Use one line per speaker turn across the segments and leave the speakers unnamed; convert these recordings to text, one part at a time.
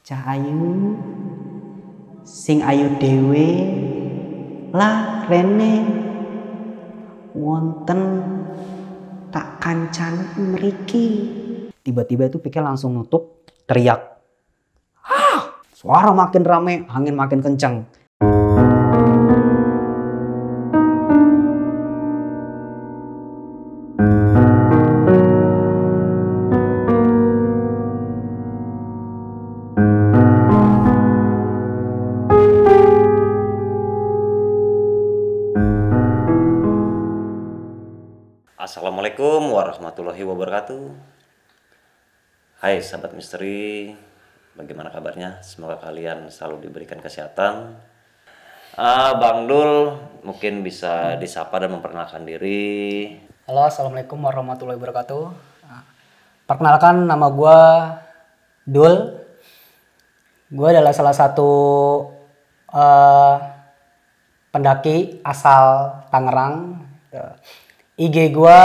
Cah ayu sing ayu dhewe lah rene wonten tak kancan mriki. Tiba-tiba itu pikir langsung nutup, teriak. Suara makin rame, angin makin kencang.
Assalamualaikum warahmatullahi wabarakatuh. Hai sahabat misteri, bagaimana kabarnya? Semoga kalian selalu diberikan kesehatan. Bang Dul mungkin bisa disapa dan memperkenalkan diri.
Halo, assalamualaikum warahmatullahi wabarakatuh. Perkenalkan, nama gue Dul. Gue adalah salah satu pendaki asal Tangerang. IG gue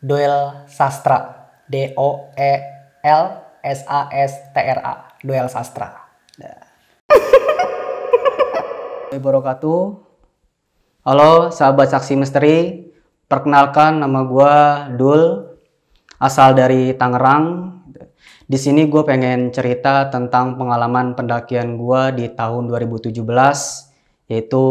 Doel Sastra, DOELSASTRA, Doel Sastra. Wabarakatuh. Halo sahabat saksi misteri, perkenalkan nama gue Dul, asal dari Tangerang. Di sini gue pengen cerita tentang pengalaman pendakian gue di tahun 2017, yaitu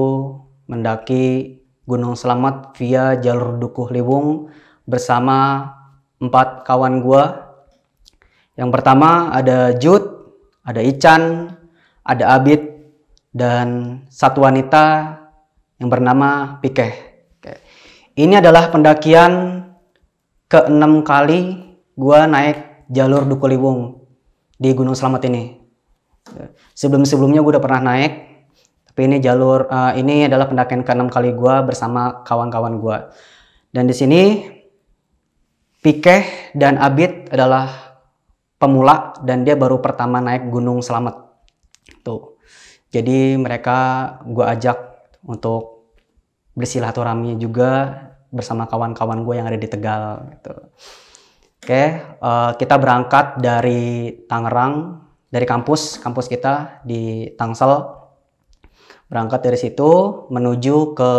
mendaki Gunung Slamet via jalur Dukuh Liwung bersama 4 kawan gua. Yang pertama ada Jud, ada Ican, ada Abid, dan satu wanita yang bernama Pikeh. Ini adalah pendakian ke-6 kali gua naik jalur Dukuh Liwung di Gunung Slamet ini. Sebelum-sebelumnya gua udah pernah naik, tapi ini jalur ini adalah pendakian ke-6 kali gue bersama kawan-kawan gue. Dan di sini Pikeh dan Abid adalah pemula dan dia baru pertama naik Gunung Slamet. Tuh. Jadi mereka gue ajak untuk bersilaturahmi juga bersama kawan-kawan gue yang ada di Tegal. Gitu. Oke, kita berangkat dari Tangerang, dari kampus kita di Tangsel. Berangkat dari situ menuju ke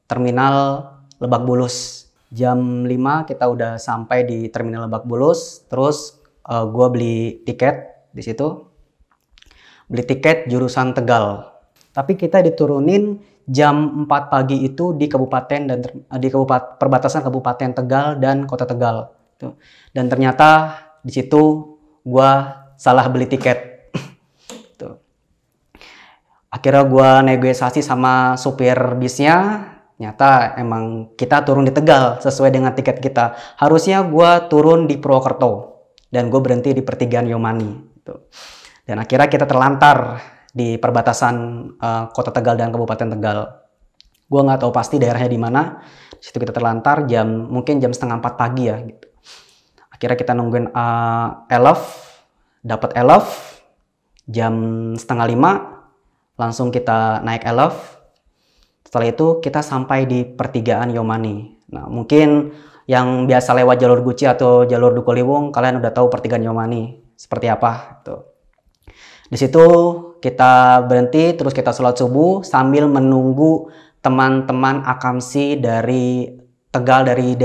terminal Lebak Bulus. Jam 5 kita udah sampai di terminal Lebak Bulus. Terus gue beli tiket di situ. Beli tiket jurusan Tegal. Tapi kita diturunin jam 4 pagi itu di kabupaten dan di perbatasan Kabupaten Tegal dan Kota Tegal. Dan ternyata di situ gue salah beli tiket. Akhirnya gue negosiasi sama supir bisnya, nyata emang kita turun di Tegal sesuai dengan tiket kita. Harusnya gue turun di Purwokerto dan gue berhenti di pertigaan Yomani. Dan akhirnya kita terlantar di perbatasan Kota Tegal dan Kabupaten Tegal. Gue nggak tahu pasti daerahnya di mana. Di situ kita terlantar mungkin jam setengah 4 pagi ya. Gitu. Akhirnya kita nungguin elf, dapat elf jam setengah 5. Langsung kita naik elf. Setelah itu kita sampai di pertigaan Yomani. Nah, mungkin yang biasa lewat jalur Guci atau jalur Dukuh Liwung, kalian udah tahu pertigaan Yomani seperti apa. Tuh. Di situ kita berhenti, terus kita sholat subuh sambil menunggu teman-teman akamsi dari Tegal, dari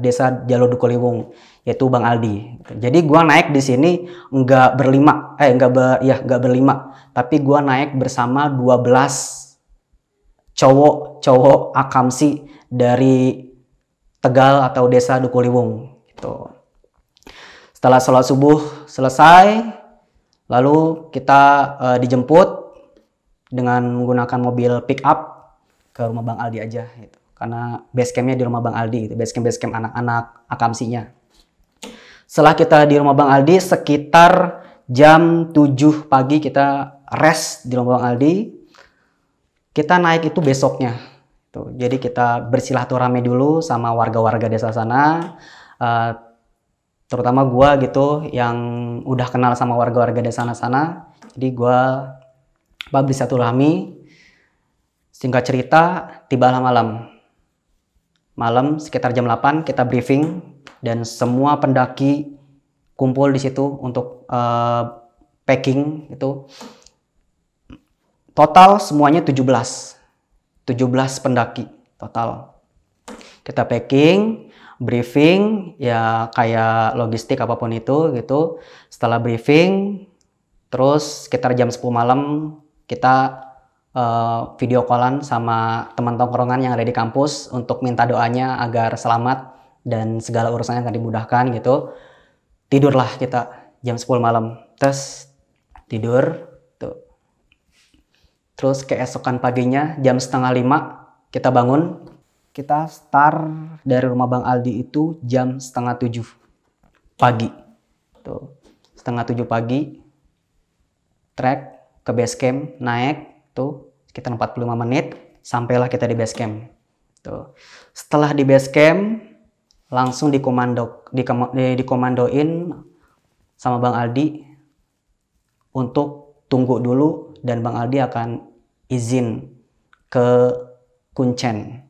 desa jalur Dukuh Liwung, yaitu Bang Aldi. Jadi gua naik di sini nggak berlima, nggak berlima, tapi gua naik bersama 12 cowok akamsi dari Tegal atau desa Dukuh Liwung. Gitu. Setelah sholat subuh selesai, lalu kita dijemput dengan menggunakan mobil pick up ke rumah Bang Aldi aja. Gitu. Karena base campnya di rumah Bang Aldi, gitu. base camp anak-anak akamsinya. Setelah kita di rumah Bang Aldi, sekitar jam 7 pagi kita rest di rumah Bang Aldi. Kita naik itu besoknya. Tuh, jadi kita bersilaturahmi dulu sama warga-warga desa sana. Terutama gue gitu yang udah kenal sama warga-warga desa sana. Jadi gue bersilaturahmi. Singkat cerita, tibalah malam. Malam sekitar jam 8 kita briefing dan semua pendaki kumpul di situ untuk packing itu. Total semuanya 17 pendaki total. Kita packing, briefing, ya kayak logistik apapun itu gitu. Setelah briefing, terus sekitar jam 10 malam kita video callan sama teman tongkrongan yang ada di kampus untuk minta doanya agar selamat dan segala urusannya akan dimudahkan gitu. Tidurlah kita jam 10 malam. Terus tidur tuh. Terus keesokan paginya jam 4:30 kita bangun. Kita start dari rumah Bang Aldi itu jam 6:30 pagi. Tuh. 6:30 pagi. Trek ke base camp, naik tuh sekitar 45 menit sampailah kita di base camp. Tuh. Setelah di base camp langsung dikomandoin sama Bang Aldi untuk tunggu dulu dan Bang Aldi akan izin ke Kuncen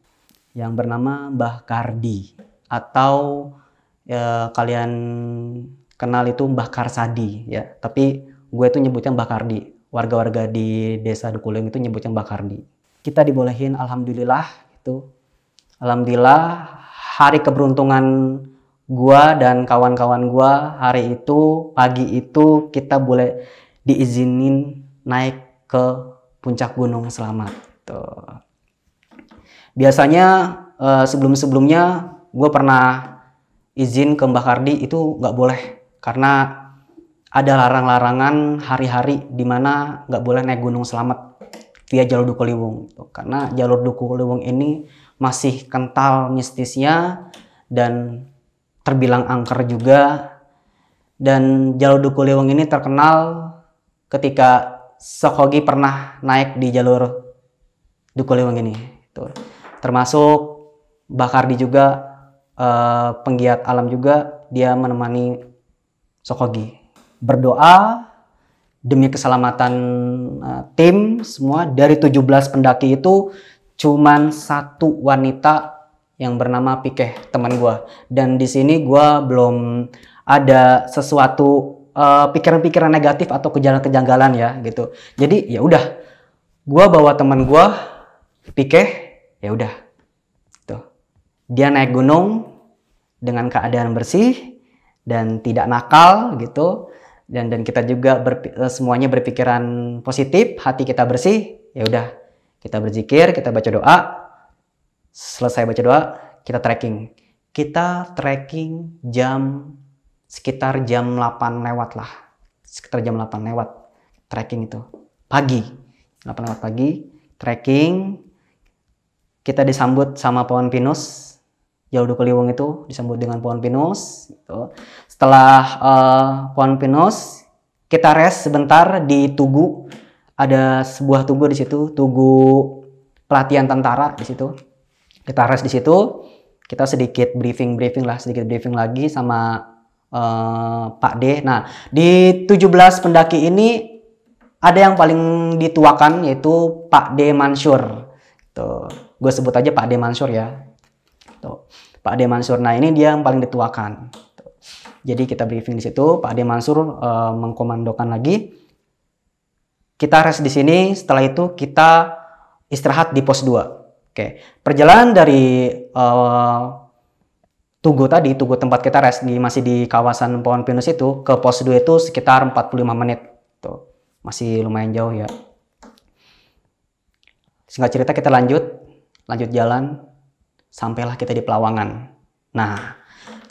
yang bernama Mbah Kardi atau ya, kalian kenal itu Mbah Karsadi ya, tapi gue itu nyebutnya Mbah Kardi. Warga-warga di desa Dukuleung itu nyebutnya Mbah Kardi. Kita dibolehin, alhamdulillah itu. Alhamdulillah hari keberuntungan gua dan kawan-kawan gua hari itu pagi itu kita boleh diizinin naik ke puncak gunung selamat. Tuh. Biasanya sebelum-sebelumnya gue pernah izin ke Mbah Kardi itu nggak boleh karena ada larang-larangan hari-hari di mana nggak boleh naik gunung selamat via jalur Dukuliwung. Karena jalur Dukuliwung ini masih kental mistisnya dan terbilang angker juga. Dan jalur Dukuliwung ini terkenal ketika Sok Hogi pernah naik di jalur Dukuliwung ini. Termasuk Mbah Kardi juga penggiat alam juga, dia menemani Sok Hogi. Berdoa demi keselamatan tim semua. Dari 17 pendaki itu cuman satu wanita yang bernama Pikeh, teman gue. Dan di sini gue belum ada sesuatu pikiran-pikiran negatif atau kejanggalan ya gitu. Jadi ya udah, gue bawa teman gue Pikeh, ya udah. Tuh. Dia naik gunung dengan keadaan bersih dan tidak nakal gitu. Dan kita juga semuanya berpikiran positif, hati kita bersih, ya udah kita berzikir, kita baca doa. Selesai baca doa, kita trekking. Kita trekking sekitar jam 8 lewat lah. Sekitar jam 8 lewat trekking itu. Pagi. 8 lewat pagi, trekking. Kita disambut sama pohon pinus. Jalur Dukuliwung itu disambut dengan pohon pinus. Gitu. Setelah pohon pinus, kita rest sebentar di Tugu. Ada sebuah tugu di situ, tugu pelatihan tentara di situ. Kita rest di situ. Kita sedikit briefing lagi sama Pak D. Nah, di 17 pendaki ini ada yang paling dituakan yaitu Pak D Mansur. Tuh, gue sebut aja Pak D Mansur ya. Tuh, Pak D Mansur. Nah, ini dia yang paling dituakan. Tuh. Jadi kita briefing di situ, Pak D Mansur mengkomandokan lagi. Kita rest di sini, setelah itu kita istirahat di pos 2. Oke, perjalanan dari Tugu tempat kita rest masih di kawasan pohon pinus itu ke pos 2 itu sekitar 45 menit. Tuh, masih lumayan jauh ya. Singkat cerita kita lanjut jalan, sampailah kita di Pelawangan. Nah,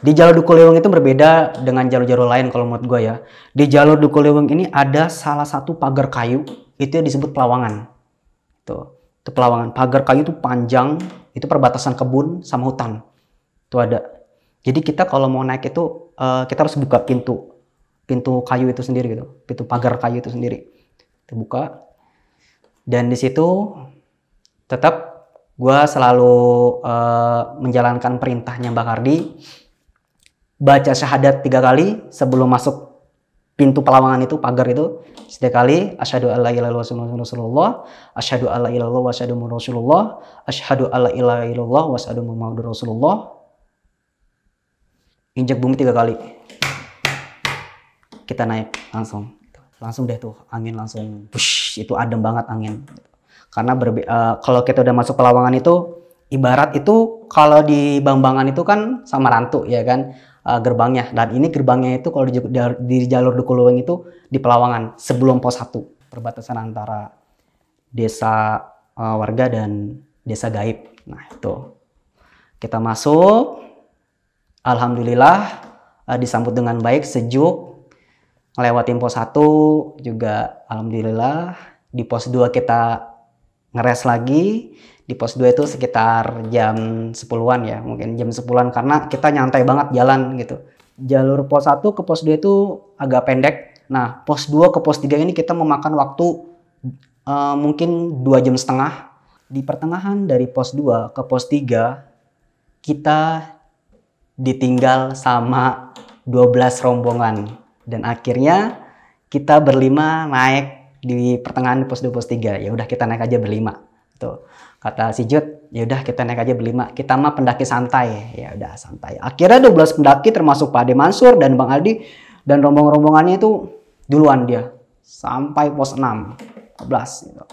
di jalur Dukuliwung itu berbeda dengan jalur-jalur lain kalau menurut gue ya. Di jalur Dukuliwung ini ada salah satu pagar kayu, itu yang disebut Pelawangan. Tuh, itu Pelawangan. Pagar kayu itu panjang, itu perbatasan kebun sama hutan. Itu ada. Jadi kita kalau mau naik itu kita harus buka pintu kayu itu sendiri gitu, pintu pagar kayu itu sendiri. Kita buka. Dan di situ tetap gue selalu menjalankan perintahnya Mbak Kardi. Baca syahadat 3 kali sebelum masuk pintu Pelawangan itu, pagar itu. 3 kali, asyhadu alla ilaha illallah rasulullah, asyhadu alla ilaha illallah wa asyhadu muhammadar rasulullah, asyhadu alla ilaha illallah wa asyhadu muhammadar rasulullah. Injak bumi 3 kali. Kita naik langsung. langsung deh tuh angin langsung push, itu adem banget angin. Karena kalau kita udah masuk Pelawangan itu ibarat itu kalau di Bambangan itu kan sama Rantu ya kan, gerbangnya, dan ini gerbangnya itu kalau di jalur Dukuluweng itu di Pelawangan sebelum pos 1, perbatasan antara desa warga dan desa gaib. Nah itu kita masuk, alhamdulillah disambut dengan baik, sejuk. Ngelewatin pos 1 juga alhamdulillah. Di pos 2 kita ngeres lagi. Di pos 2 itu sekitar jam 10-an ya, mungkin jam 10-an, karena kita nyantai banget jalan gitu. Jalur pos 1 ke pos 2 itu agak pendek. Nah, pos 2 ke pos 3 ini kita memakan waktu mungkin 2,5 jam. Di pertengahan dari pos 2 ke pos 3 kita ditinggal sama 12 rombongan. Dan akhirnya kita berlima naik di pertengahan pos 2 pos 3. Ya udah kita naik aja berlima. Tuh. Kata si Jud, ya udah kita naik aja berlima. Kita mah pendaki santai. Ya udah santai. Akhirnya 12 pendaki termasuk Pak Ade Mansur dan Bang Aldi dan rombongan-rombongannya itu duluan dia sampai pos 6, 14 gitu.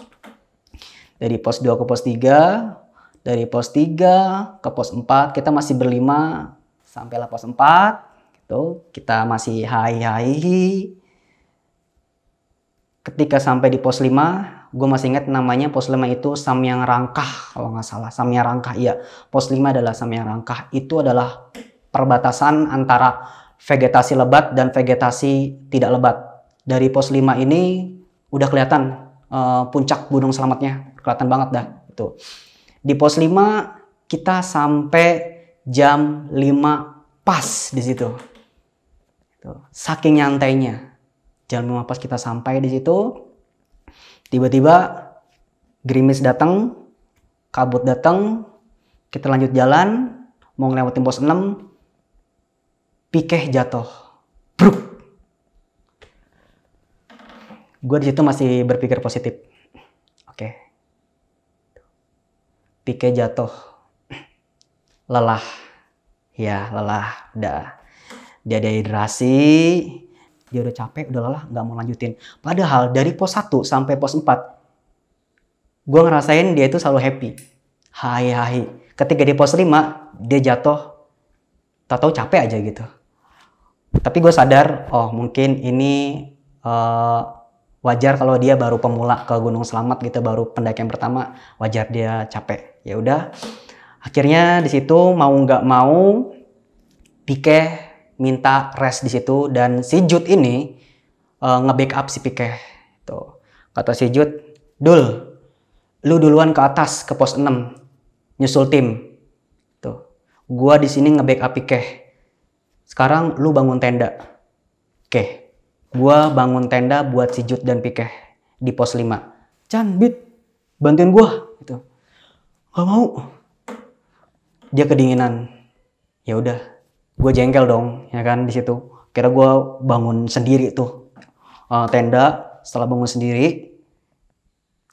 Dari pos 2 ke pos 3, dari pos 3 ke pos 4 kita masih berlima sampailah pos 4 gitu. Kita masih hai. Ketika sampai di pos 5, gue masih ingat namanya pos 5 itu Samyang Rangkah kalau nggak salah. Samyang Rangkah, iya. Pos 5 adalah Samyang Rangkah. Itu adalah perbatasan antara vegetasi lebat dan vegetasi tidak lebat. Dari pos 5 ini udah kelihatan puncak Gunung Slametnya. Kelihatan banget dah. Itu. Di pos 5 kita sampai jam 5 pas di situ. Saking nyantainya. Jam 5 pas kita sampai di situ, tiba-tiba gerimis datang, kabut datang, kita lanjut jalan, mau ngelewatin pos 6, pikeh jatuh. Bruk. Gue di situ masih berpikir positif. Oke. Pikeh jatuh. Lelah. Ya, lelah. Udah. Dia dehidrasi. Dia udah capek, udah lelah, nggak mau lanjutin. Padahal dari pos 1 sampai pos 4, gue ngerasain dia itu selalu happy. Hai. Ketika di pos 5, dia jatuh, tahu-tahu capek aja gitu. Tapi gue sadar, oh mungkin ini wajar kalau dia baru pemula ke Gunung Slamet gitu, baru pendakian pertama, wajar dia capek. Ya udah, akhirnya di situ mau nggak mau, Pikeh minta rest di situ, dan si Jud ini nge-backup si Pikeh. Tuh. Kata si Jud, "Dul, lu duluan ke atas ke pos 6 nyusul tim. Tuh. Gua di sini nge-backup Pikeh. Sekarang lu bangun tenda." Oke. Gua bangun tenda buat si Jud dan Pikeh di pos 5. "Chan, Bit, bantuin gua." Gitu. "Gak mau." Dia kedinginan. Ya udah. Gue jengkel dong, ya kan di situ. Kira gue bangun sendiri tuh tenda. Setelah bangun sendiri,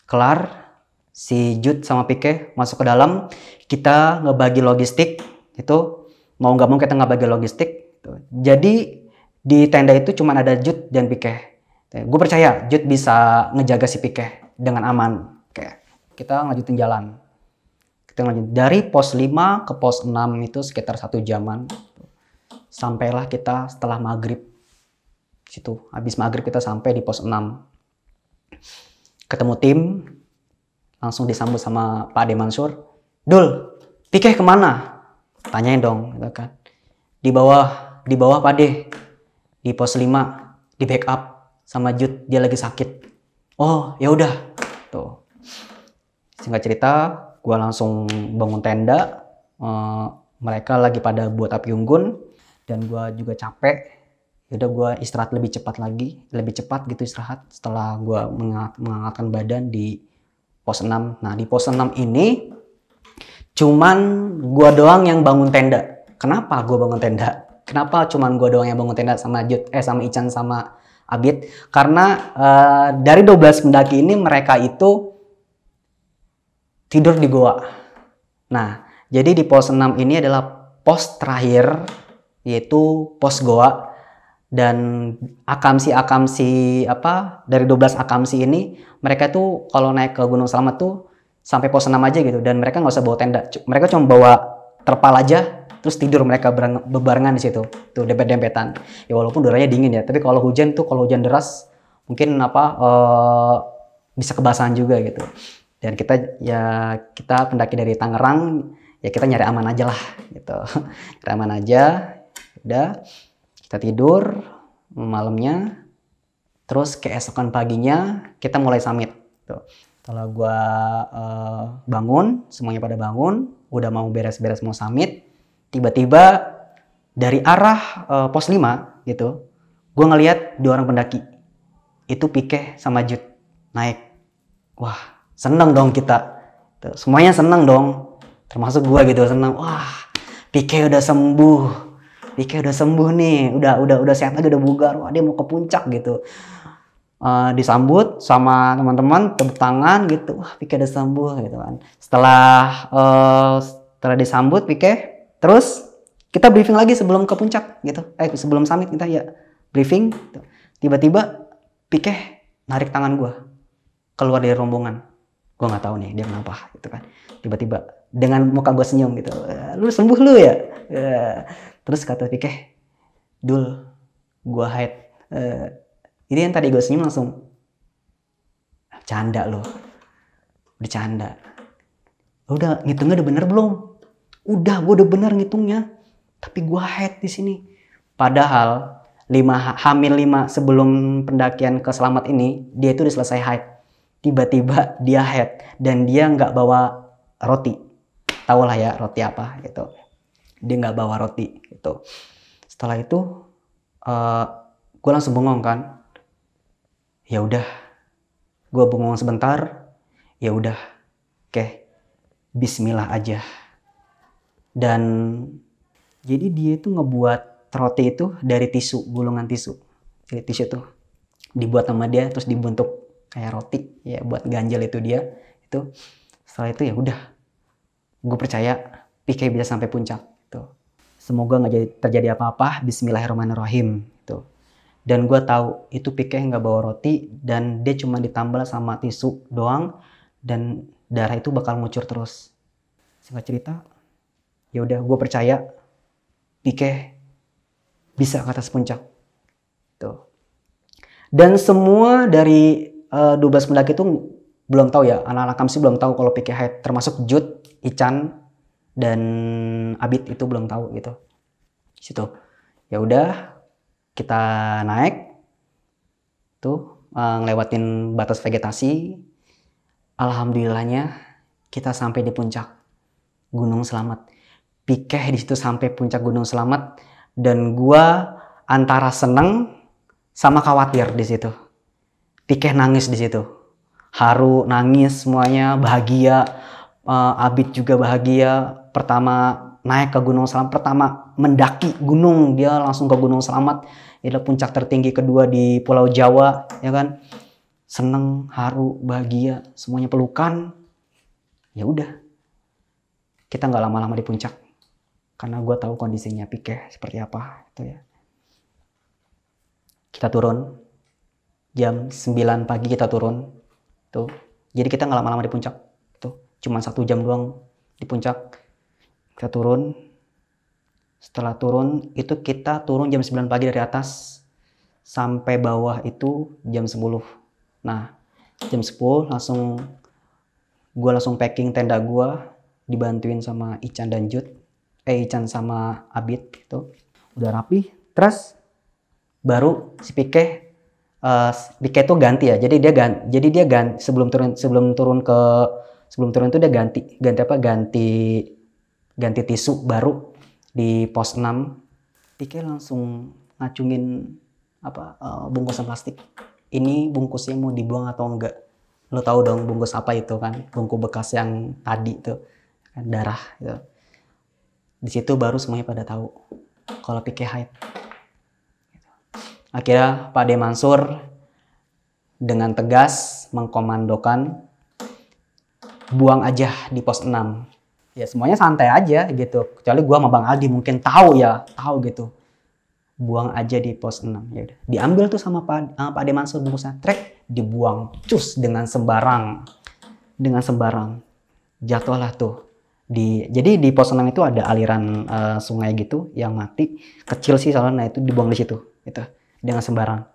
kelar, si Jud sama Pikeh masuk ke dalam. Kita ngebagi logistik, itu mau nggak mau kita ngebagi logistik. Jadi di tenda itu cuma ada Jud dan Pikeh. Gue percaya Jud bisa ngejaga si Pikeh dengan aman. Oke, kita lanjutin jalan. Kita lanjut dari pos 5 ke pos 6 itu sekitar 1 jaman. Sampailah kita setelah maghrib. Situ, habis maghrib kita sampai di pos 6. Ketemu tim, langsung disambut sama Pak Ade Mansur. "Dul, Pikeh kemana?" Tanyain dong, gitu kan. Di bawah Pak Ade. Di pos 5, di backup sama Jud, dia lagi sakit." "Oh, ya udah." Tuh. Singkat cerita, gua langsung bangun tenda. Mereka lagi pada buat api unggun. Dan gue juga capek, yaudah gue istirahat lebih cepat gitu istirahat setelah gue mengangkatkan badan di pos 6. Nah di pos 6 ini cuman gue doang yang bangun tenda. Kenapa gue bangun tenda? Kenapa cuman gue doang yang bangun tenda sama sama Ican sama Abid? Karena dari 12 pendaki ini mereka itu tidur di goa. Nah jadi di pos 6 ini adalah pos terakhir, yaitu pos goa, Dan akamsi apa dari 12 akamsi ini, mereka tuh kalau naik ke Gunung Selamat tuh sampai pos 6 aja gitu, dan mereka nggak usah bawa tenda, mereka cuma bawa terpal aja, terus tidur mereka bebarengan di situ, tuh dempet-dempetan. Ya walaupun udaranya dingin ya, tapi kalau hujan deras mungkin bisa kebasahan juga gitu. Dan kita pendaki dari Tangerang, ya kita nyari aman aja lah gitu. Nyari aman aja, udah kita tidur malamnya, terus keesokan paginya kita mulai summit tuh. Setelah gua bangun, semuanya pada bangun, udah mau beres-beres mau summit, tiba-tiba dari arah pos 5 gitu, gua ngelihat 2 orang pendaki. Itu Pike sama Jud naik. Wah, seneng dong kita. Tuh, semuanya seneng dong. Termasuk gua gitu, seneng. Wah, Pike udah sembuh. Pike udah sembuh nih. Udah sehat lagi, udah bugar. Wah, dia mau ke puncak gitu. Disambut sama teman-teman, tepuk tangan gitu. Wah, Pike udah sembuh gitu kan. Setelah disambut Pike, terus kita briefing lagi sebelum ke puncak gitu. Sebelum summit kita ya briefing. Gitu. Tiba-tiba Pike narik tangan gue keluar dari rombongan. Gue nggak tahu nih dia kenapa gitu kan. Tiba-tiba dengan muka gue senyum gitu. Lu sembuh lu ya? Terus kata Pike, Dul, gue haid. Ini yang tadi gue senyum langsung canda lo, bercanda. Udah ngitungnya udah bener belum? Udah, gue udah bener ngitungnya. Tapi gue haid di sini. Padahal hamil 5 sebelum pendakian ke Selamat ini, dia itu udah selesai haid. Tiba-tiba dia haid dan dia nggak bawa roti. Tahu lah ya roti apa gitu. Dia nggak bawa roti gitu. Setelah itu gue langsung bengong kan. Ya udah, gue bengong sebentar. Ya udah, oke, Bismillah aja. Dan jadi dia itu ngebuat roti itu dari tisu, gulungan tisu. Jadi tisu tuh dibuat sama dia, terus dibentuk kayak roti ya buat ganjel itu dia. Itu setelah itu ya udah, gue percaya Pike bisa sampai puncak. Gitu. Semoga nggak terjadi apa-apa. Bismillahirrahmanirrahim. Gitu. Dan gue tahu itu Pike nggak bawa roti dan dia cuma ditambal sama tisu doang dan darah itu bakal ngucur terus. Singkat cerita, ya udah gue percaya Pike bisa ke atas puncak. Tuh. Dan semua dari 12 pendaki itu belum tahu ya, anak-anak Kamsi belum tahu kalau Pike haid, termasuk Jud, Ican dan Abid itu belum tahu gitu. Situ. Ya udah, kita naik tuh ngelewatin batas vegetasi. Alhamdulillahnya kita sampai di puncak Gunung Selamat. Pike di situ sampai puncak Gunung Selamat dan gua antara seneng sama khawatir di situ. Pike nangis di situ. Haru, nangis semuanya, bahagia. Abid juga bahagia. Pertama naik ke Gunung Selamat, pertama mendaki gunung, dia langsung ke Gunung Selamat. Itu puncak tertinggi kedua di Pulau Jawa, ya kan? Seneng, haru, bahagia, semuanya pelukan. Ya udah, kita nggak lama-lama di puncak, karena gue tahu kondisinya Pike seperti apa, itu ya. Kita turun jam 9 pagi kita turun, tuh. Jadi kita nggak lama-lama di puncak, tuh. Cuma 1 jam doang di puncak. Kita turun. Setelah turun itu kita turun jam 9 pagi dari atas sampai bawah itu jam 10. Nah, jam 10 gue langsung packing tenda gue, dibantuin sama Ican dan Jud. Ican sama Abid gitu. Udah rapi. Terus baru si Pike itu ganti ya. Jadi dia ganti sebelum turun itu dia ganti tisu baru di pos 6. Pike langsung ngacungin bungkusan plastik. Ini bungkusnya mau dibuang atau enggak? Lo tahu dong bungkus apa itu kan? Bungkus bekas yang tadi tuh, kan, darah gitu. Di situ baru semuanya pada tahu kalau Pike haid. Akhirnya Pak De Mansur dengan tegas mengkomandokan buang aja di pos 6. Ya semuanya santai aja gitu. Kecuali gua sama Bang Aldi mungkin tahu gitu. buang aja di pos 6. Ya udah, diambil tuh sama Pak Ade Mansur bungkusnya, trek, dibuang cus dengan sembarang, jatuhlah tuh. Jadi di pos 6 itu ada aliran sungai gitu yang mati, kecil sih soalnya. Nah itu dibuang di situ gitu dengan sembarang.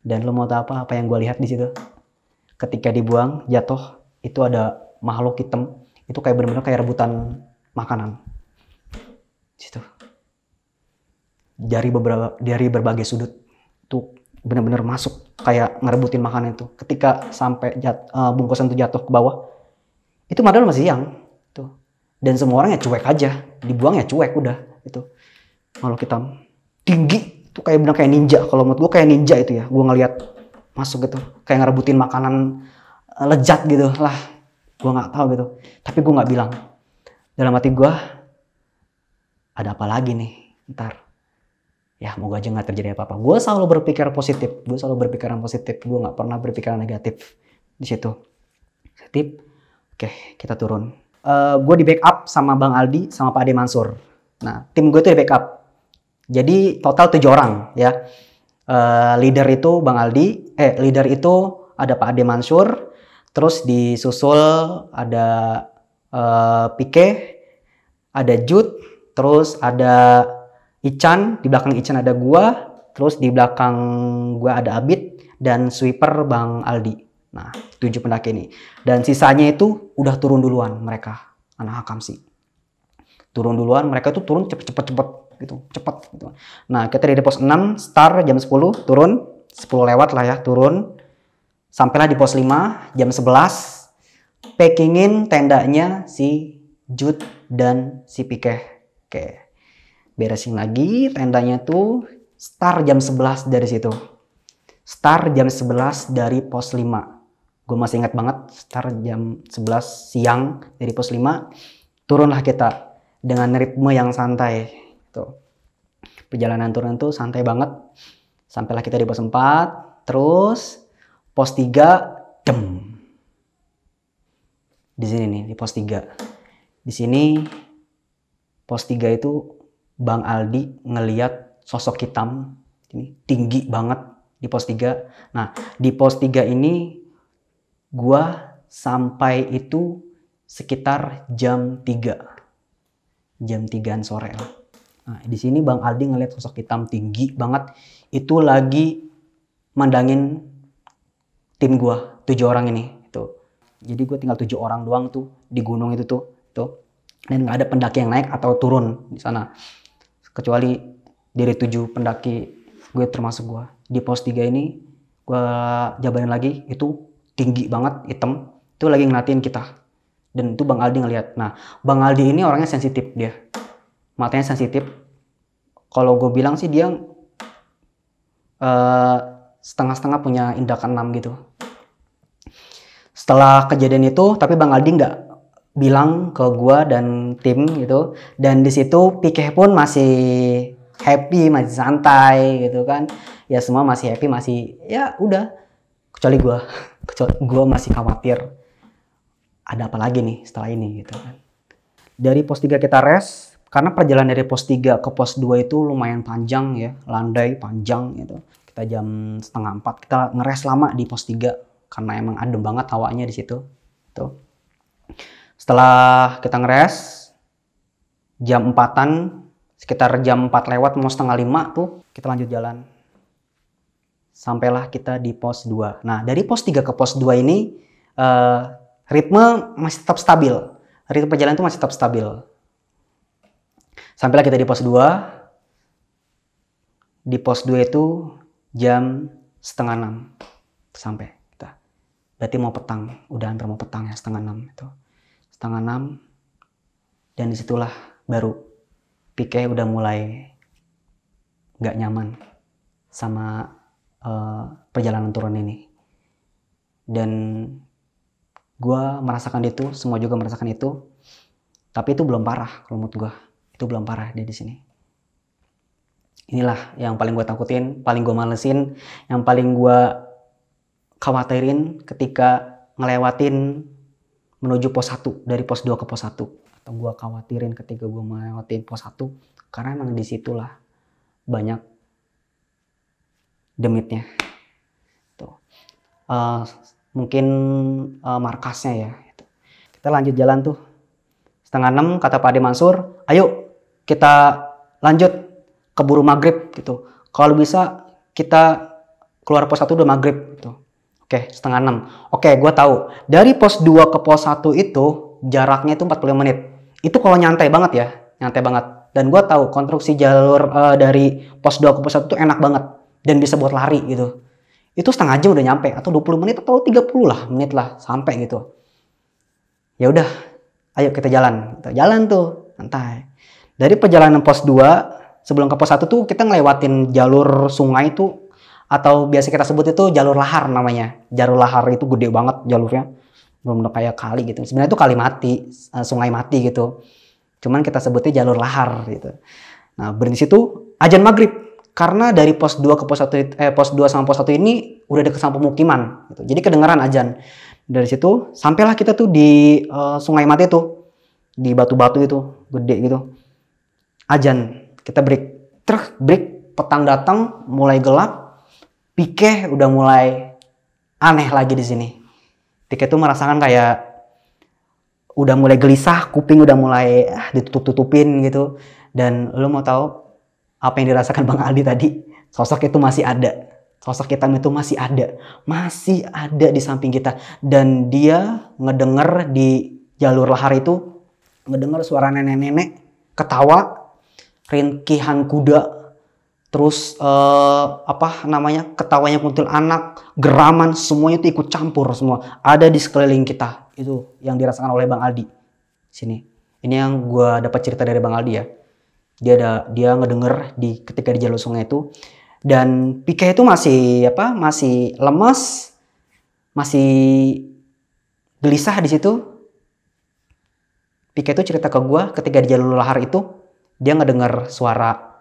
Dan lo mau tahu apa yang gue lihat di situ? Ketika dibuang jatuh, itu ada makhluk hitam, itu kayak bener-bener kayak rebutan makanan di situ. Dari berbagai sudut tuh bener-bener masuk kayak ngerebutin makanan itu. Ketika sampai bungkusan itu jatuh ke bawah, itu padahal masih siang tuh. Dan semua orang ya cuek aja, dibuang ya cuek udah itu. Makhluk hitam tinggi tuh kayak bener kayak ninja. Kalau menurut gue kayak ninja itu ya, gue ngeliat masuk gitu kayak ngerebutin makanan lezat gitu lah. Gue nggak tahu gitu, tapi gue nggak bilang. Dalam hati gue, ada apa lagi nih ntar. Ya moga aja nggak terjadi apa-apa. Gue selalu berpikiran positif, gue nggak pernah berpikiran negatif di situ. Positif. Oke, kita turun. Gue di backup sama Bang Aldi sama Pak Ade Mansur. Nah, tim gue tuh di backup. Jadi total 7 orang ya. Leader itu Bang Aldi, leader itu ada Pak Ade Mansur, terus disusul ada Pike, ada Jud, terus ada Ican, di belakang Ican ada gua, terus di belakang gua ada Abid dan sweeper Bang Aldi. Nah, 7 pendaki ini. Dan sisanya itu udah turun duluan mereka, anak Hakamsi. Turun duluan, mereka tuh turun cepet gitu, cepet gitu. Nah, kita di pos 6, start jam 10, turun 10 lewat lah ya, turun. Sampailah di pos 5 jam 11. Packingin tendanya si Jud dan si Pikeh. Oke. Beresin lagi tendanya tuh, start jam 11 dari situ. Start jam 11 dari pos 5. Gue masih ingat banget, start jam 11 siang dari pos 5. Turunlah kita dengan ritme yang santai. Tuh. Perjalanan turun tuh santai banget. Sampailah kita di pos 4. Terus pos 3, dem. Di sini nih, di pos 3. Di sini pos 3 itu Bang Aldi ngeliat sosok hitam ini tinggi banget di pos 3. Nah, di pos 3 ini gua sampai itu sekitar jam 3. Jam 3-an sore lah. Nah, di sini Bang Aldi ngeliat sosok hitam tinggi banget, itu lagi mandangin tim gua, 7 orang ini tuh. Jadi gue tinggal 7 orang doang tuh di gunung itu tuh. Dan nggak ada pendaki yang naik atau turun di sana. Kecuali dari 7 pendaki, gue termasuk gue. Di pos 3 ini gue jabarin lagi, itu tinggi banget, hitam. Itu lagi ngeliatin kita. Dan itu Bang Aldi ngeliat. Nah, Bang Aldi ini orangnya sensitif dia. Matanya sensitif. Kalau gue bilang sih dia setengah-setengah punya indra keenam gitu. Setelah kejadian itu, tapi Bang Aldi nggak bilang ke gua dan tim gitu. Dan di situ Pikeh pun masih happy, masih santai gitu kan. Ya semua masih happy, masih ya udah. Kecuali gua masih khawatir. Ada apa lagi nih setelah ini gitu kan. Dari pos 3 kita rest, karena perjalanan dari pos 3 ke pos 2 itu lumayan panjang ya, landai panjang gitu. Kita jam setengah 4, kita ngeres lama di pos 3 karena emang adem banget hawanya di situ. Tuh. Setelah kita ngeres, jam 4-an, sekitar jam 4 lewat mau setengah 5 tuh, kita lanjut jalan. Sampailah kita di pos 2. Nah, dari pos 3 ke pos 2 ini, ritme masih tetap stabil. Ritme perjalanan itu masih tetap stabil. Sampailah kita di pos 2. Di pos 2 itu jam setengah 6 sampai kita. Berarti mau petang, udah hampir mau petang ya, setengah 6 itu. Setengah 6, dan disitulah baru Pikeh udah mulai gak nyaman sama perjalanan turun ini. Dan gue merasakan itu, semua juga merasakan itu, tapi itu belum parah kalau menurut gue. Itu belum parah dia di sini. Inilah yang paling gue takutin, paling gue malesin, yang paling gue khawatirin ketika ngelewatin menuju pos 1, dari pos 2 ke pos 1. Atau gue khawatirin ketika gue melewatin pos 1, karena emang disitulah banyak demitnya. Tuh. Mungkin markasnya ya. Kita lanjut jalan tuh. 5:30 kata Pak Ade Mansur, ayo kita lanjut keburu maghrib gitu. Kalau bisa kita keluar pos 1 udah maghrib gitu. Oke, 5:30. Oke, gue tahu. Dari pos 2 ke pos 1 itu jaraknya itu 45 menit. Itu kalau nyantai banget ya, nyantai banget. Dan gue tahu konstruksi jalur dari pos 2 ke pos 1 itu enak banget dan bisa buat lari gitu. Itu setengah jam udah nyampe atau 20 menit atau 30 lah menit lah sampai gitu. Ya udah, ayo kita jalan. Kita jalan tuh, santai. Dari perjalanan pos 2 sebelum ke pos 1 tuh kita ngelewatin jalur sungai tuh, atau biasa kita sebut itu jalur lahar namanya. Jalur lahar itu gede banget jalurnya. Belum kayak kali gitu. Sebenarnya itu kali mati, sungai mati gitu. Cuman kita sebutnya jalur lahar gitu. Nah, berhenti situ azan maghrib. Karena dari pos 2 ke pos 1 pos 2 sama pos 1 ini udah dekat sama pemukiman gitu. Jadi kedengeran azan. Dari situ sampailah kita tuh di sungai mati tuh. Di batu-batu itu, gede gitu. Azan, kita break. Break, petang datang, mulai gelap. Pike udah mulai aneh lagi di sini. Pike tuh merasakan kayak udah mulai gelisah, kuping udah mulai ditutup-tutupin gitu. Dan lo mau tahu apa yang dirasakan Bang Aldi tadi? Sosok itu masih ada. Sosok hitam itu masih ada. Masih ada di samping kita. Dan dia ngedenger di jalur lahar itu, ngedenger suara nenek-nenek ketawa, rintihan kuda, terus ketawanya kuntilanak, geraman, semuanya itu ikut campur semua. Ada di sekeliling kita. Itu yang dirasakan oleh Bang Aldi. Sini. Ini yang gue dapat cerita dari Bang Aldi ya. Dia ngedenger ketika di jalur sungai itu, dan Pike itu masih lemas, masih gelisah di situ. Pike itu cerita ke gue ketika di jalur lahar itu dia ngedenger suara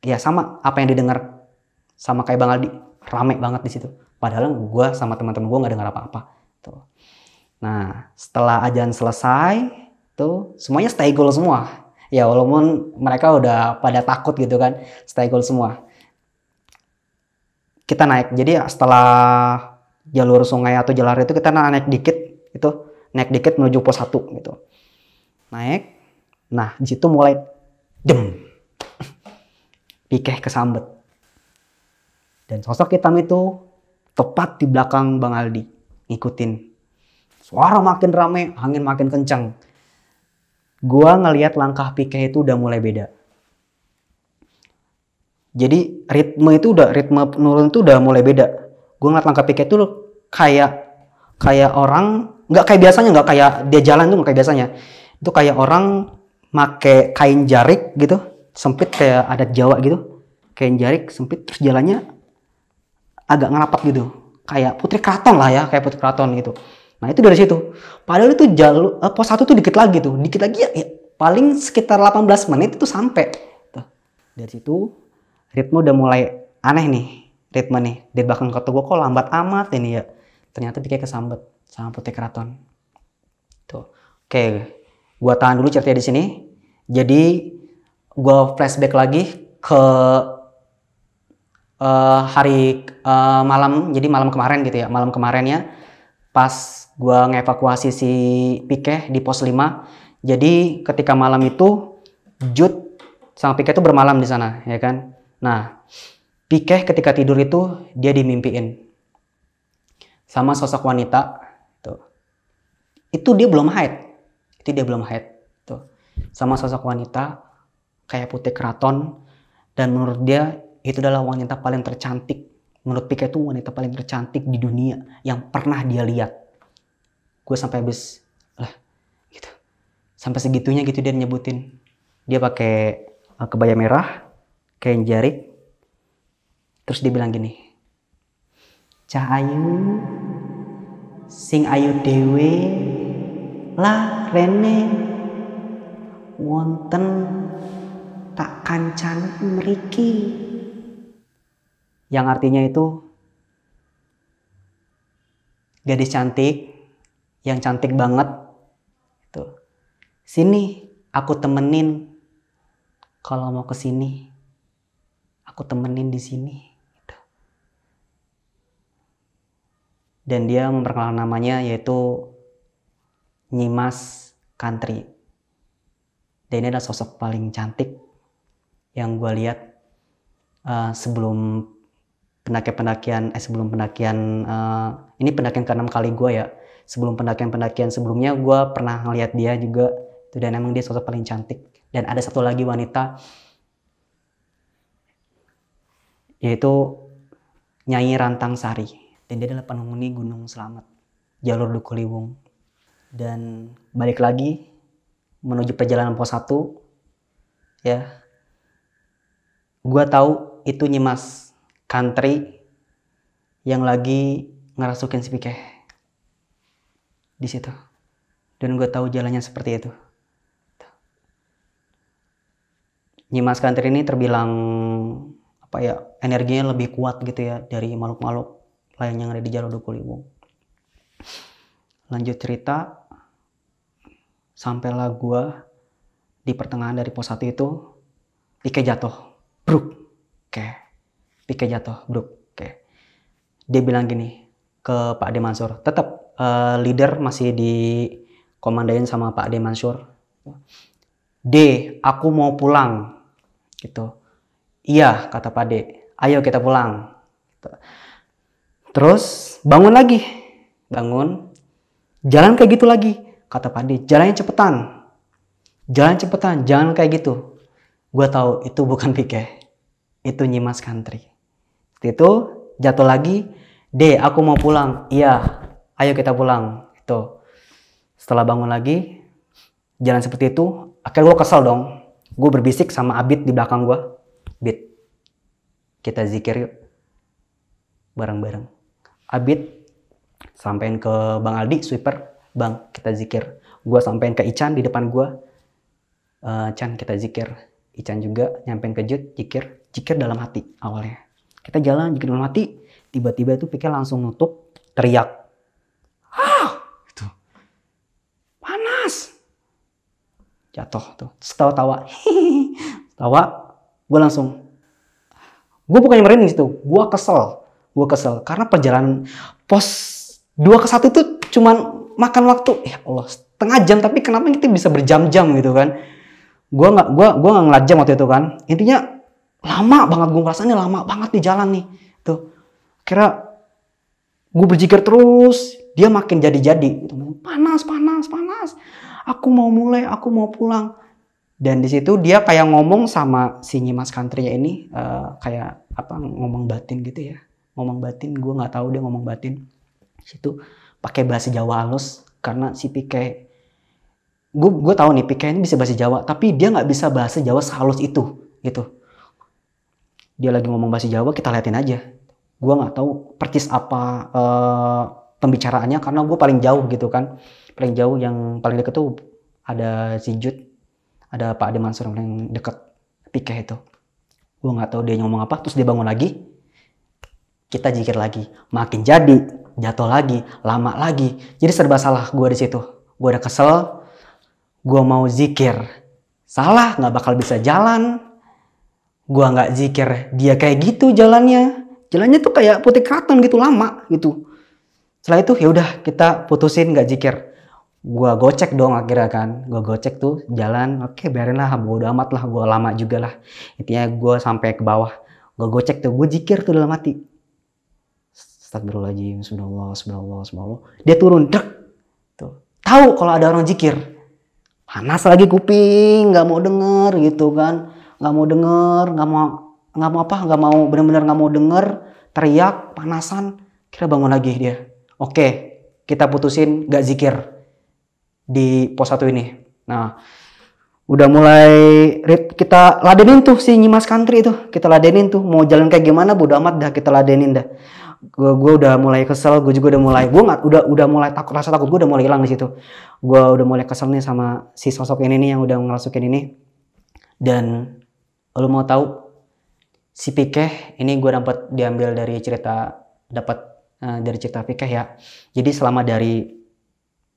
ya sama apa yang didengar sama kayak Bang Aldi, rame banget di situ. Padahal gue sama teman-teman gue nggak dengar apa-apa. Tuh. Nah, setelah azan selesai, tuh semuanya stay goal semua. Ya walaupun mereka udah pada takut gitu kan, stay goal semua. Kita naik, jadi setelah jalur sungai atau jalur itu kita naik dikit menuju pos 1 gitu. Naik, nah di situ mulai Pike kesambet. Dan sosok hitam itu tepat di belakang Bang Aldi, ngikutin. Suara makin rame, angin makin kencang. Gua ngelihat langkah Pike itu udah mulai beda. Jadi ritme penurun itu udah mulai beda. Gua ngeliat langkah Pike itu kayak orang, nggak kayak biasanya, nggak kayak dia jalan tuh nggak kayak biasanya. Itu kayak orang make kain jarik gitu, sempit kayak adat Jawa gitu. Kain jarik sempit terus jalannya agak ngerapat gitu. Kayak Putri Keraton lah ya, kayak Putri Keraton gitu. Nah itu dari situ. Padahal itu jalur pos 1 tuh dikit lagi ya, paling sekitar 18 menit itu sampai. Tuh. Dari situ ritme udah mulai aneh nih, ritme nih. Di belakang kota gue kok lambat amat ini ya. Ternyata Pike kesambet sama Putri Keraton. Tuh. Oke, gua tahan dulu ceritanya di sini. Jadi gua flashback lagi ke malam, jadi malam kemarin gitu ya. Malam kemarinnya pas gua ngevakuasi si Pike di pos 5. Jadi ketika malam itu Jud sama Pike itu bermalam di sana, ya kan. Nah, Pike ketika tidur itu dia dimimpiin sama sosok wanita tuh. Itu dia belum haid. Tuh. Sama sosok wanita kayak Putri Keraton, dan menurut dia itu adalah wanita paling tercantik. Menurut Pike itu wanita paling tercantik di dunia yang pernah dia lihat. Gue sampai habis gitu. Sampai segitunya gitu dia nyebutin. Dia pakai kebaya merah, kain jarik. Terus dia bilang gini, "Cah ayu sing ayu dewe lah rene wonten tak kancan mriki." Yang artinya itu gadis cantik, yang cantik banget itu, sini aku temenin, kalau mau kesini aku temenin di sini gitu. dan dia memperkenalkan namanya yaitu Nyimas Kantri. Dan ini adalah sosok paling cantik yang gue lihat sebelum pendakian ini pendakian ke-6 kali gue ya. Sebelum pendakian sebelumnya gue pernah ngeliat dia juga, dan emang dia sosok paling cantik. Dan ada satu lagi wanita, yaitu Nyai Rantang Sari, dan dia adalah penghuni Gunung Slamet, jalur Duku Liwung. Dan balik lagi menuju perjalanan pos 1 ya, gue tahu itu Nyimas Kantri yang lagi ngerasukin si Pikeh di situ, dan gue tahu jalannya seperti itu. Nyimas Kantri ini terbilang energinya lebih kuat gitu ya dari makhluk-makhluk lain yang ada di jalur Duku Liwung. Lanjut cerita, sampailah gue di pertengahan dari pos 1 itu, Pikeh jatuh, bruk. Pikeh jatuh, bruk. Dia bilang gini ke Pak Ade Mansur, tetap leader masih dikomandain sama Pak Ade Mansur. Aku mau pulang gitu. Iya, kata Pak Ade, ayo kita pulang. Terus bangun lagi, jalan kayak gitu lagi, kata Pak Ade, jalannya cepetan, jangan kayak gitu. Gue tahu itu bukan Pikeh, itu Nyimas Kantri. Setelah itu jatuh lagi, aku mau pulang. Iya, ayo kita pulang. Itu setelah bangun lagi jalan seperti itu, akhirnya gue kesel dong. Gue berbisik sama Abid di belakang gue, Bid, kita zikir yuk bareng-bareng. Abid sampein ke Bang Aldi, sweeper, Bang kita zikir. Gue sampein ke Ican di depan gue, Chan kita zikir. Ican juga nyampein ke Jud, zikir dalam hati awalnya. Kita jalan zikir dalam hati, tiba-tiba itu Pikeh langsung nutup, teriak, itu panas, jatuh tuh, tawa, gue bukannya merinding situ, gue kesel karena perjalanan pos 2 ke 1 itu cuman makan waktu, ya Allah, setengah jam, tapi kenapa kita bisa berjam-jam gitu kan. Gue nggak ngeliat jam waktu itu kan, intinya lama banget, gue ngerasainnya lama banget di jalan nih tuh. Kira gue berzikir terus, dia makin jadi gitu. Panas, aku mau pulang. Dan di situ dia kayak ngomong sama si Nyimas Kantri ini, kayak ngomong batin gitu ya, gue nggak tahu dia ngomong batin situ pakai bahasa Jawa halus, karena si Pikeh, gue tahu nih Pikeh ini bisa bahasa Jawa, tapi dia nggak bisa bahasa Jawa sehalus itu gitu. Dia lagi ngomong bahasa Jawa, kita liatin aja. Gue nggak tahu persis apa pembicaraannya, karena gue paling jauh gitu kan, yang paling deket tuh ada si Jud, ada Pak Ade Mansur yang paling deket Pikeh itu. Gue nggak tahu dia ngomong apa, terus dia bangun lagi, kita zikir lagi, makin jadi, jatuh lagi, lama lagi, jadi serba salah gue di situ. Gue udah kesel, gue mau zikir, salah, nggak bakal bisa jalan. Gue nggak zikir, dia kayak gitu jalannya tuh kayak putih keraton gitu, lama gitu. Setelah itu ya udah kita putusin nggak zikir. Gue gocek dong akhirnya kan, gue gocek tuh jalan, oke biarin lah, bodo amat lah, gue lama juga lah. Intinya gue sampai ke bawah, gue gocek tuh, gue zikir tuh dalam hati. Astagfirullahaladzim, subhanallah. Dia turun, dek. Tuh. Tahu kalau ada orang zikir. Panas lagi kuping, nggak mau denger gitu kan. Nggak mau bener-bener nggak mau denger, teriak, panasan. Kira bangun lagi dia. Oke, kita putusin nggak zikir di pos 1 ini. Nah, udah mulai kita ladenin tuh si Nyimas Kantri itu. Kita ladenin tuh, mau jalan kayak gimana bodo amat dah, kita ladenin dah. Gue udah mulai kesel, gue juga udah mulai takut, rasa takut gue udah mulai hilang di situ. Gue udah mulai kesel nih sama si sosok ini nih yang udah ngerasukin ini. Dan lo mau tahu, si Pikeh ini gue diambil dari cerita Pikeh ya. Jadi selama dari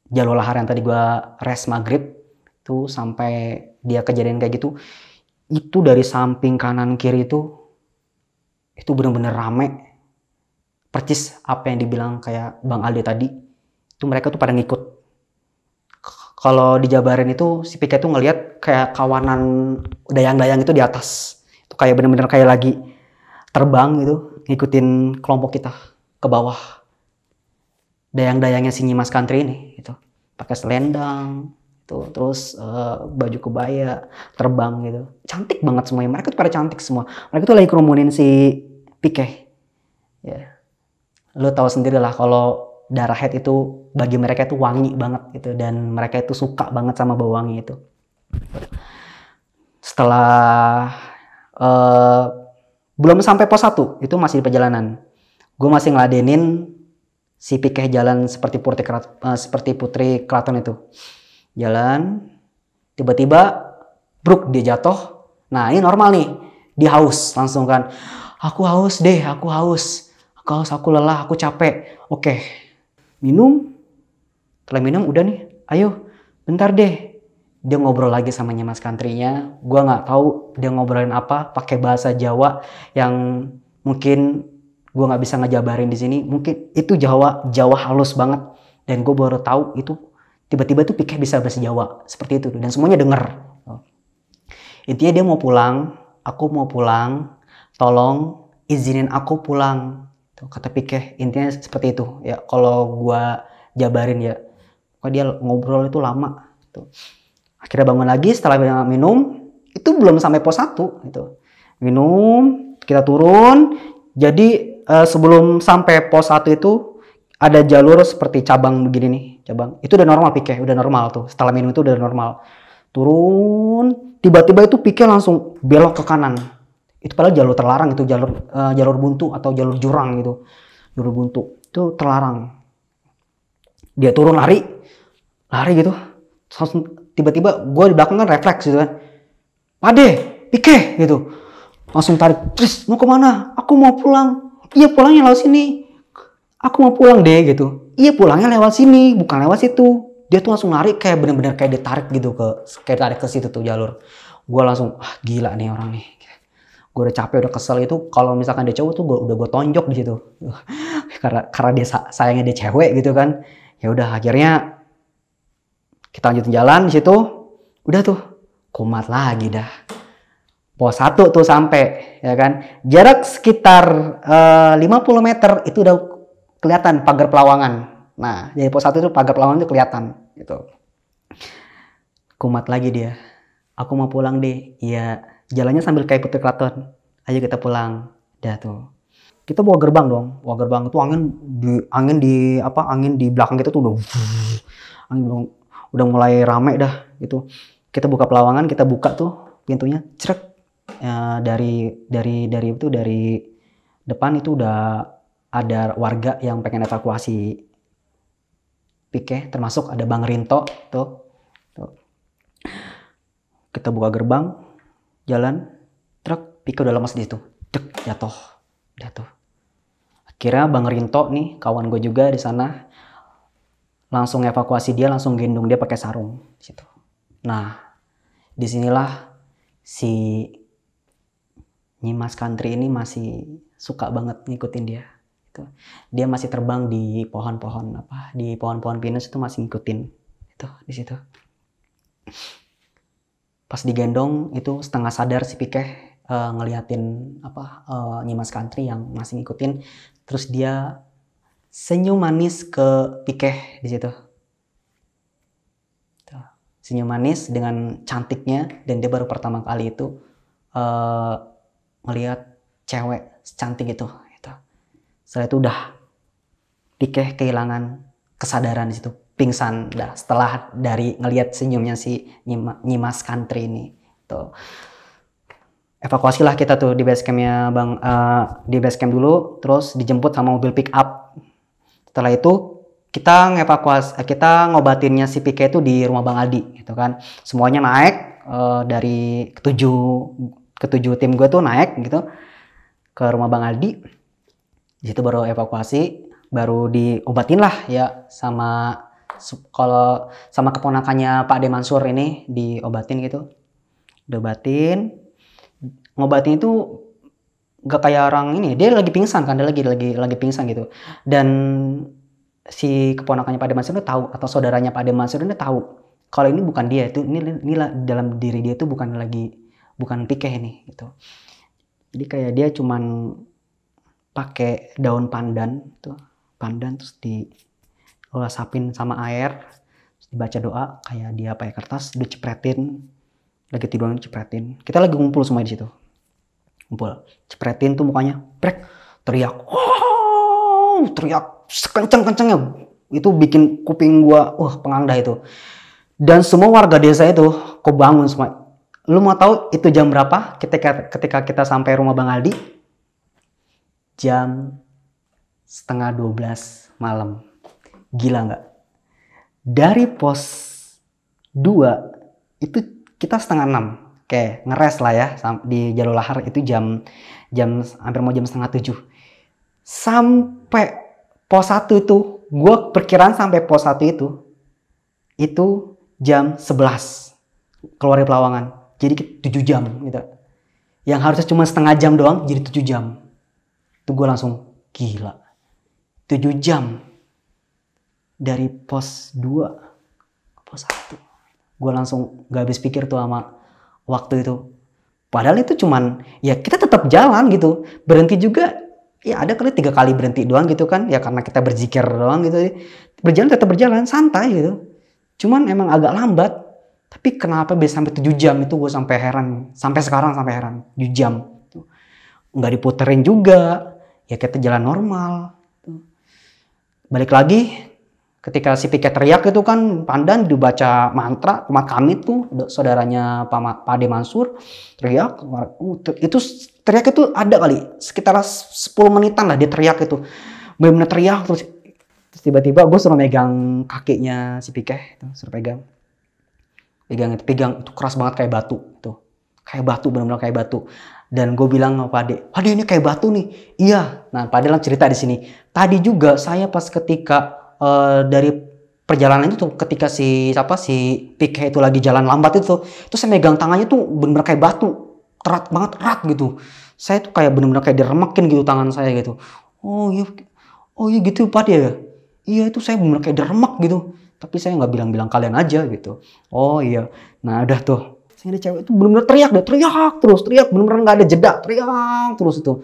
jalur lahar yang tadi gue rest maghrib tuh sampai dia kejadian kayak gitu, itu dari samping kanan kiri itu bener-bener rame. percis apa yang dibilang kayak Bang Aldi tadi. Itu mereka tuh pada ngikut. Kalau dijabarin itu si Pike tuh ngelihat kayak kawanan dayang-dayang itu di atas. Itu kayak bener-bener kayak lagi terbang gitu, ngikutin kelompok kita ke bawah. Dayang-dayangnya si Nyimas Country ini gitu. Pakai selendang tuh, terus baju kebaya, terbang gitu. Cantik banget semuanya. Mereka tuh pada cantik semua. Mereka tuh lagi kerumunin si Pike. Ya. Lo tahu sendiri lah kalau darah head itu bagi mereka itu wangi banget gitu, dan mereka itu suka banget sama bau wangi itu. Setelah belum sampai pos 1 itu masih di perjalanan, gue masih ngeladenin si Pike jalan seperti putri keraton itu. Jalan, tiba-tiba bruk dia jatuh. Nah ini normal nih, dia haus langsung kan. Aku haus, aku lelah, aku capek. Oke, minum. Setelah minum udah nih, ayo bentar deh. Dia ngobrol lagi sama Nyimas Country-nya. Gua nggak tahu dia ngobrolin apa, pakai bahasa Jawa yang mungkin gua nggak bisa ngejabarin di sini. Mungkin itu Jawa halus banget, dan gue baru tahu itu tiba-tiba tuh Pike bisa bahasa Jawa seperti itu, dan semuanya denger. Intinya dia mau pulang, aku mau pulang, tolong izinin aku pulang. Tuh, kata Pike, intinya seperti itu ya kalau gua jabarin ya. Kok dia ngobrol itu lama tuh. Akhirnya bangun lagi setelah minum, itu belum sampai pos 1 gitu. Minum, kita turun. Jadi sebelum sampai pos 1 itu ada jalur seperti cabang begini nih, cabang. Itu udah normal Pike, udah normal tuh. Setelah minum itu udah normal. Turun, tiba-tiba itu Pike langsung belok ke kanan. Itu padahal jalur terlarang, itu jalur buntu atau jalur jurang gitu. Jalur buntu itu terlarang. Dia turun lari gitu. Tiba-tiba gue di belakang kan refleks gitu kan. Pade, Pike gitu. Langsung tarik, "Tris, mau kemana?" "Aku mau pulang." "Iya, pulangnya lewat sini." "Aku mau pulang deh," gitu. "Iya, pulangnya lewat sini, bukan lewat situ." Dia tuh langsung lari kayak bener-bener kayak ditarik gitu ke situ tuh jalur. Gue langsung, gila nih orang nih. Gue udah capek, udah kesel. Itu kalau misalkan dia cowok tuh udah gue tonjok di situ. karena dia sayangnya dia cewek gitu kan. Ya udah, akhirnya kita lanjutin jalan di situ. Udah tuh kumat lagi dah. Pos 1 tuh sampai, ya kan. Jarak sekitar 50 meter itu udah kelihatan pagar Pelawangan. Nah, dari pos 1 itu pagar Pelawangan itu kelihatan gitu. Kumat lagi dia. "Aku mau pulang deh." "Iya." Jalannya sambil kayak putri keraton. "Ayo kita pulang." Dah tuh. Kita bawa gerbang dong. Bawa gerbang itu angin di belakang kita tuh udah mulai rame dah gitu. Kita buka Pelawangan, kita buka tuh pintunya, cerek. Dari depan itu udah ada warga yang pengen evakuasi Pike, termasuk ada Bang Rinto tuh. Kita buka gerbang, jalan, truk, Pike udah lemas di situ, jatuh. Akhirnya Bang Rinto nih, kawan gue juga di sana, langsung evakuasi dia, langsung gendong dia pakai sarung di situ. Nah, disinilah si Nyimas Country ini masih suka banget ngikutin dia. Dia masih terbang di pohon-pohon pinus itu, masih ngikutin itu di situ. Pas digendong itu setengah sadar si Pike ngeliatin Nyimas Country yang masih ngikutin. Terus dia senyum manis ke Pike di situ. Senyum manis dengan cantiknya, dan dia baru pertama kali itu ngeliat cewek secantik itu. Setelah itu udah Pike kehilangan kesadaran di situ, pingsan dah setelah dari ngelihat senyumnya si Nyimas Country ini. Tuh. Evakuasi lah kita tuh di base campnya Bang, di base camp dulu, terus dijemput sama mobil pick up. Setelah itu kita ngobatinnya si Pike itu di rumah Bang Aldi gitu kan. Semuanya naik dari ketujuh tim gue tuh naik gitu ke rumah Bang Aldi. Di situ baru evakuasi, baru diobatin lah ya sama keponakannya Pak De Mansur ini, diobatin gitu. Diobatin, ngobatin itu nggak kayak orang ini, dia lagi pingsan kan, dia lagi pingsan gitu. Dan si keponakannya Pak Ade Mansur itu tahu, atau saudaranya Pak Ade Mansur ini tahu kalau ini bukan dia, itu ini dalam diri dia itu bukan Pikeh ini gitu. Jadi kayak dia cuman pakai daun pandan tuh, terus diusapin sama air, terus dibaca doa, kayak dia pakai kertas, dicepretin, lagi tiduran cepretin. Kita lagi ngumpul semua di situ, cepretin tuh mukanya, brek, teriak, teriak sekencang-kencangnya, itu bikin kuping gua pengangdah itu. Dan semua warga desa itu kebangun semua. Lu mau tahu itu jam berapa ketika kita sampai rumah Bang Aldi? Jam 11:30 malam. Gila nggak? Dari pos 2 itu kita 5:30. Kayak ngeres lah ya di Jalur Lahar itu jam hampir mau jam 6:30. Sampai pos 1 itu, gue perkiraan sampai pos 1 itu jam 11 keluar dari Pelawangan. Jadi 7 jam gitu. Yang harusnya cuma setengah jam doang jadi 7 jam. Itu gue langsung gila. 7 jam dari pos 2 ke pos 1. Gue langsung gak habis pikir tuh sama waktu itu. Padahal itu cuman, ya kita tetap jalan gitu. Berhenti juga, ya ada kali 3 kali berhenti doang gitu kan. Ya karena kita berzikir doang gitu. Berjalan tetap berjalan, santai gitu. Cuman emang agak lambat. Tapi kenapa bisa sampai 7 jam itu gue sampai heran. Sampai sekarang sampai heran. 7 jam. Nggak diputerin juga. Ya kita jalan normal. Balik lagi. Ketika si Pikeh teriak itu kan. Pandan dibaca mantra. Umat kami tuh. Saudaranya Pak Ade Mansur. Teriak. Itu teriak itu ada kali. Sekitar 10 menitan lah dia teriak itu. Bener-bener teriak. Terus tiba-tiba gue suruh megang kakinya si Pikeh. Suruh pegang itu keras banget kayak batu itu, kayak batu, benar-benar kayak batu. Dan gue bilang sama Pak Ade ini kayak batu nih. Iya. Nah Pak Ade cerita di sini. Tadi juga saya pas ketika dari perjalanan itu tuh, ketika si Pikeh itu lagi jalan lambat itu saya megang tangannya tuh benar-benar kayak batu, erat banget, erat gitu. Saya tuh kayak benar-benar kayak diremekin gitu tangan saya gitu. Oh iya gitu Pak Ade ya. Iya itu saya benar-benar kayak diremek gitu. Tapi saya nggak bilang kalian aja gitu. Oh iya. Nah udah tuh. Saya ada cewek itu benar-benar teriak terus. Teriak benar-benar nggak ada jeda. Teriak terus itu.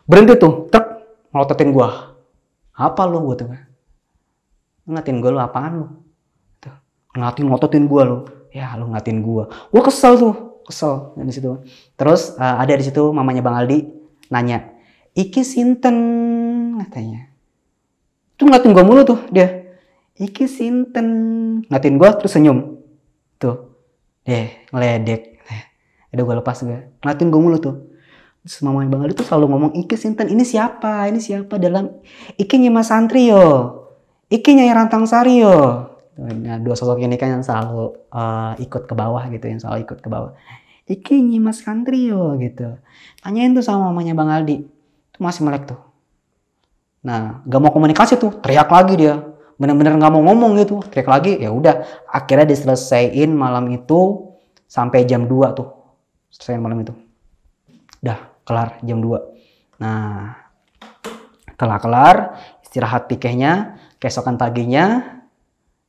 Berhenti tuh. Truk. Melototin gua. Apa lu? Gue tuh. Ngatin gua lu apaan lu? Tuh. Ngototin gua lu. Ya lu ngatin gua. Gua kesel tuh. Kesel di situ. Terus ada di situ mamanya Bang Aldi nanya. Iki sinten? Katanya. Tuh ngatin gua mulu tuh dia. Iki sinten, ngatin gue terus senyum tuh, ngeledek, udah gue lepas gue, ngatin gue mulu tuh. Terus mamanya Bang Ali tuh selalu ngomong iki sinten, ini siapa dalam iki Nyima Santri yo, iki Nyai Rantang Sari yo. Nah, 2 sosok ini kan yang selalu ikut ke bawah gitu, iki Nyima Santri yo gitu. Tanyain tuh sama mamanya Bang Aldi, tuh masih melek tuh. Nah gak mau komunikasi tuh, teriak lagi dia. Bener-bener nggak mau ngomong gitu, teriak lagi. Ya udah, akhirnya diselesaiin malam itu sampai jam 2 tuh, selesaiin malam itu. Udah kelar jam 2. Nah kelar istirahat Pikehnya. Keesokan paginya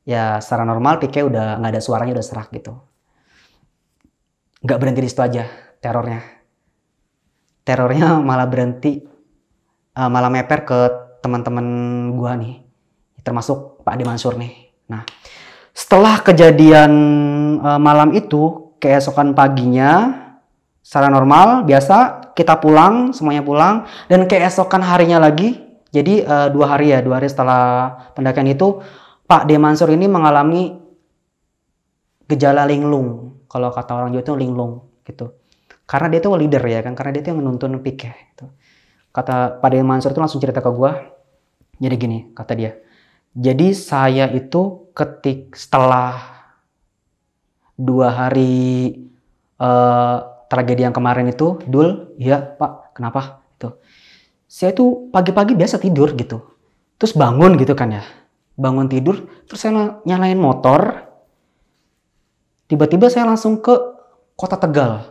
ya secara normal Pikeh udah nggak ada suaranya, udah serak gitu. Nggak berhenti di situ aja terornya malah berhenti, malah meper ke teman-teman gua nih, termasuk Pak Ade Mansur nih. Nah, setelah kejadian malam itu, keesokan paginya, secara normal, biasa kita pulang, semuanya pulang. Dan keesokan harinya lagi, jadi 2 hari setelah pendakian itu, Pak Ade Mansur ini mengalami gejala linglung. Kalau kata orang Jawa itu linglung gitu. Karena dia itu leader ya kan, karena dia itu yang menuntun Pikeh. Gitu. Kata Pak Ade Mansur itu langsung cerita ke gue, jadi gini, kata dia. Jadi saya itu setelah 2 hari tragedi yang kemarin itu, Dul, iya Pak, kenapa? Itu. Saya tuh pagi-pagi biasa tidur gitu. Terus bangun gitu kan ya. Bangun tidur, terus saya nyalain motor. Tiba-tiba saya langsung ke Kota Tegal.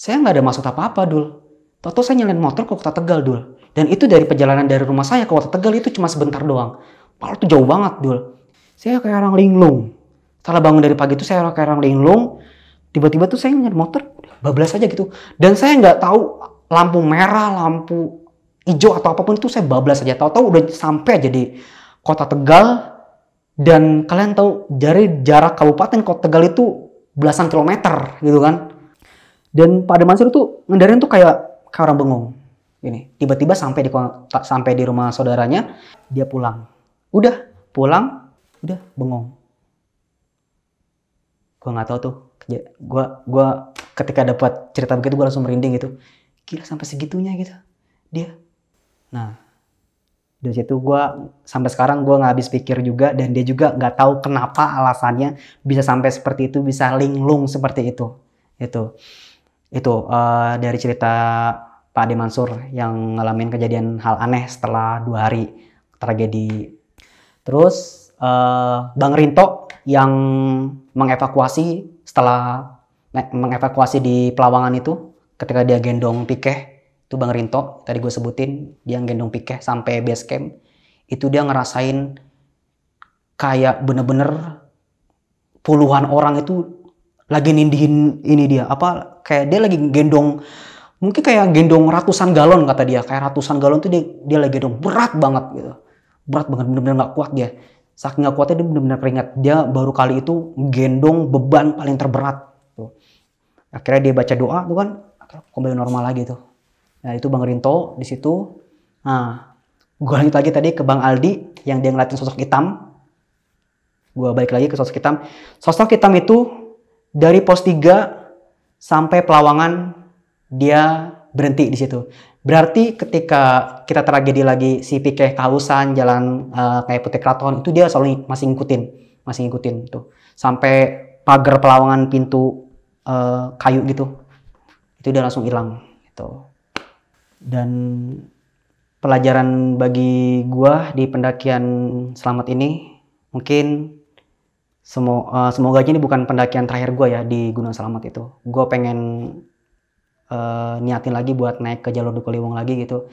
Saya nggak ada maksud apa-apa, Dul. Tahu-tahu saya nyalain motor ke Kota Tegal, Dul. Dan itu dari perjalanan dari rumah saya ke Kota Tegal itu cuma sebentar doang. Padahal itu jauh banget, Dul. Saya kayak orang linglung. Setelah bangun dari pagi itu saya kayak orang linglung. Tiba-tiba tuh saya nyalain motor, bablas aja gitu. Dan saya nggak tahu lampu merah, lampu hijau atau apapun itu saya bablas aja. Tahu-tahu udah sampai aja di Kota Tegal. Dan kalian tahu dari jarak kabupaten Kota Tegal itu belasan kilometer gitu kan. Dan Pak Mansur tuh ngendarin tuh kayak orang bengong. Ini tiba-tiba sampai di rumah saudaranya, dia pulang. Udah pulang, udah bengong. Gua nggak tahu tuh. Gua ketika dapat cerita begitu gua langsung merinding gitu. Gila sampai segitunya gitu dia. Nah, dari situ sampai sekarang gue nggak habis pikir juga, dan dia juga nggak tahu kenapa alasannya bisa sampai seperti itu, bisa linglung seperti itu. Itu dari cerita Pak Ade Mansur yang ngalamin kejadian hal aneh setelah 2 hari tragedi. Terus Bang Rinto yang mengevakuasi di Pelawangan itu ketika dia gendong Pikeh. Itu Bang Rinto, tadi gue sebutin, dia gendong Pikeh sampai base camp. Itu dia ngerasain kayak bener-bener puluhan orang itu lagi nindihin ini dia. Kayak dia lagi gendong, mungkin kayak gendong ratusan galon kata dia. Kayak ratusan galon tuh dia lagi gendong, berat banget gitu. Berat banget, bener-bener gak kuat dia. Saking gak kuatnya dia bener-bener keringat. Dia baru kali itu gendong beban paling terberat. Tuh. Akhirnya dia baca doa tuh kan, kembali normal lagi tuh. Nah itu Bang Rinto di situ. Nah, gue lanjut lagi tadi ke Bang Aldi yang dia ngeliatin sosok hitam. Gue balik lagi ke sosok hitam. Sosok hitam itu dari pos 3 sampai Pelawangan dia berhenti di situ. Berarti ketika kita tragedi lagi si Pikeh kehausan jalan kayak Putih Keraton itu dia selalu masih ngikutin tuh sampai pagar Pelawangan pintu kayu gitu. Itu dia langsung hilang gitu. Dan pelajaran bagi gua di pendakian selamat ini mungkin semoga aja ini bukan pendakian terakhir gua ya di Gunung Selamat itu. Gua pengen niatin lagi buat naik ke jalur Duku Liwung lagi gitu.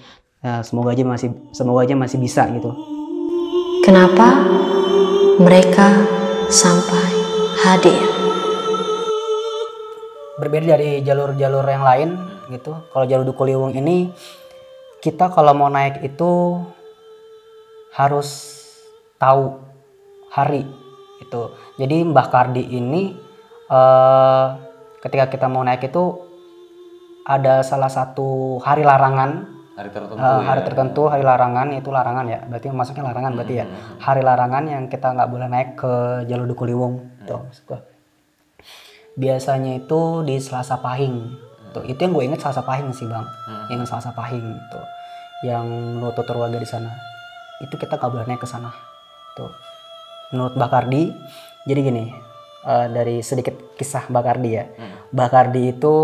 Semoga aja masih bisa gitu.
Kenapa mereka sampai hadir?
Berbeda dari jalur-jalur yang lain gitu. Kalau jalur Duku Liwung ini kita kalau mau naik itu harus tahu hari itu. Jadi Mbah Kardi ini ketika kita mau naik itu ada salah satu hari larangan. Hari tertentu, hari larangan, itu larangan ya. Berarti masuknya larangan berarti ya. Hari larangan yang kita nggak boleh naik ke jalur Duku Liwung. Tuh, biasanya itu di Selasa Pahing. Tuh, itu yang gue inget Selasa Pahing sih bang. Yang Selasa Pahing tuh, yang menurut tutur warga di sana. Itu kita nggak boleh naik ke sana. Tuh, menurut Mbah Kardi. Jadi gini, dari sedikit kisah Mbah Kardi ya. Mbah Kardi itu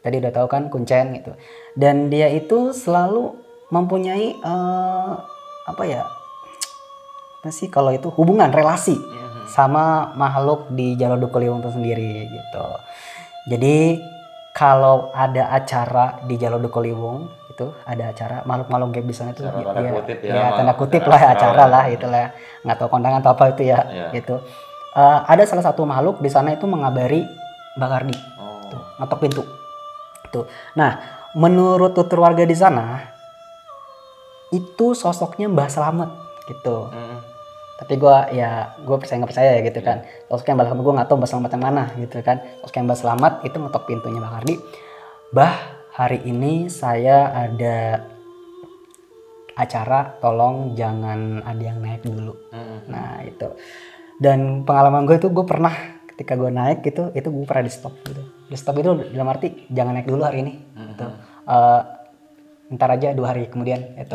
tadi udah tahu kan kuncen gitu. Dan dia itu selalu mempunyai kalau itu hubungan relasi sama makhluk di jalur Duku Liwung itu sendiri gitu. Jadi kalau ada acara di jalur Duku Liwung itu ada acara makhluk-makhluk gaib di sana itu tanda kutip lah acara lah itulah, nggak tahu kondangan atau apa itu ya gitu. Ada salah satu makhluk di sana itu mengabari Mbah Kardi, tuh, ngetok pintu. Tuh. Nah, menurut tutur warga di sana itu sosoknya Mbah Slamet gitu. Tapi gue percaya nggak percaya ya gitu kan. Sosoknya Mbah Slamet, gue nggak tahu Mbah Slamet yang mana gitu kan. Sosoknya Mbah Slamet itu ngetok pintunya Mbah Kardi. Bah, hari ini saya ada acara, tolong jangan ada yang naik dulu. Nah itu. Dan pengalaman gue itu gue pernah ketika gue naik gitu, itu gue pernah di stop gitu. Di stop itu dalam arti jangan naik dulu hari ini. Gitu. Ntar aja 2 hari kemudian itu.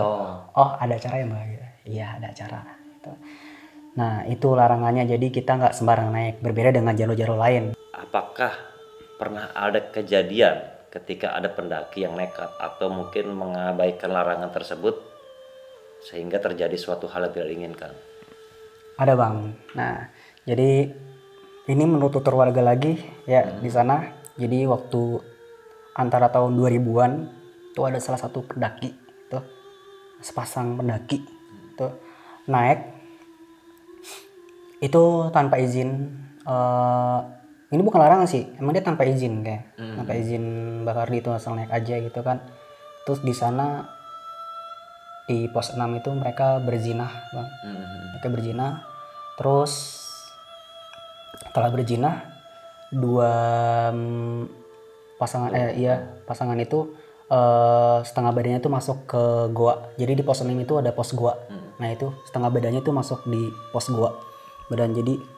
Oh ada acara ya mbak? Iya ada acara. Gitu. Nah itu larangannya, jadi kita nggak sembarang naik, berbeda dengan jalur-jalur lain.
Apakah pernah ada kejadian ketika ada pendaki yang nekat atau mungkin mengabaikan larangan tersebut sehingga terjadi suatu hal yang tidak diinginkan?
Ada bang. Nah jadi ini menurut tutur warga lagi ya di sana. Jadi waktu antara tahun 2000-an itu ada salah satu pendaki tuh, sepasang pendaki tuh naik itu tanpa izin. Ini bukan larangan sih, emang dia tanpa izin kayak tanpa izin Bakardi itu asal naik aja gitu kan. Terus di sana di pos 6 itu mereka berzinah bang, mereka berzinah. Terus setelah berzinah dua pasangan itu setengah badannya itu masuk ke goa. Jadi di pos 6 itu ada pos goa. Nah itu setengah badannya itu masuk di pos goa badan. Jadi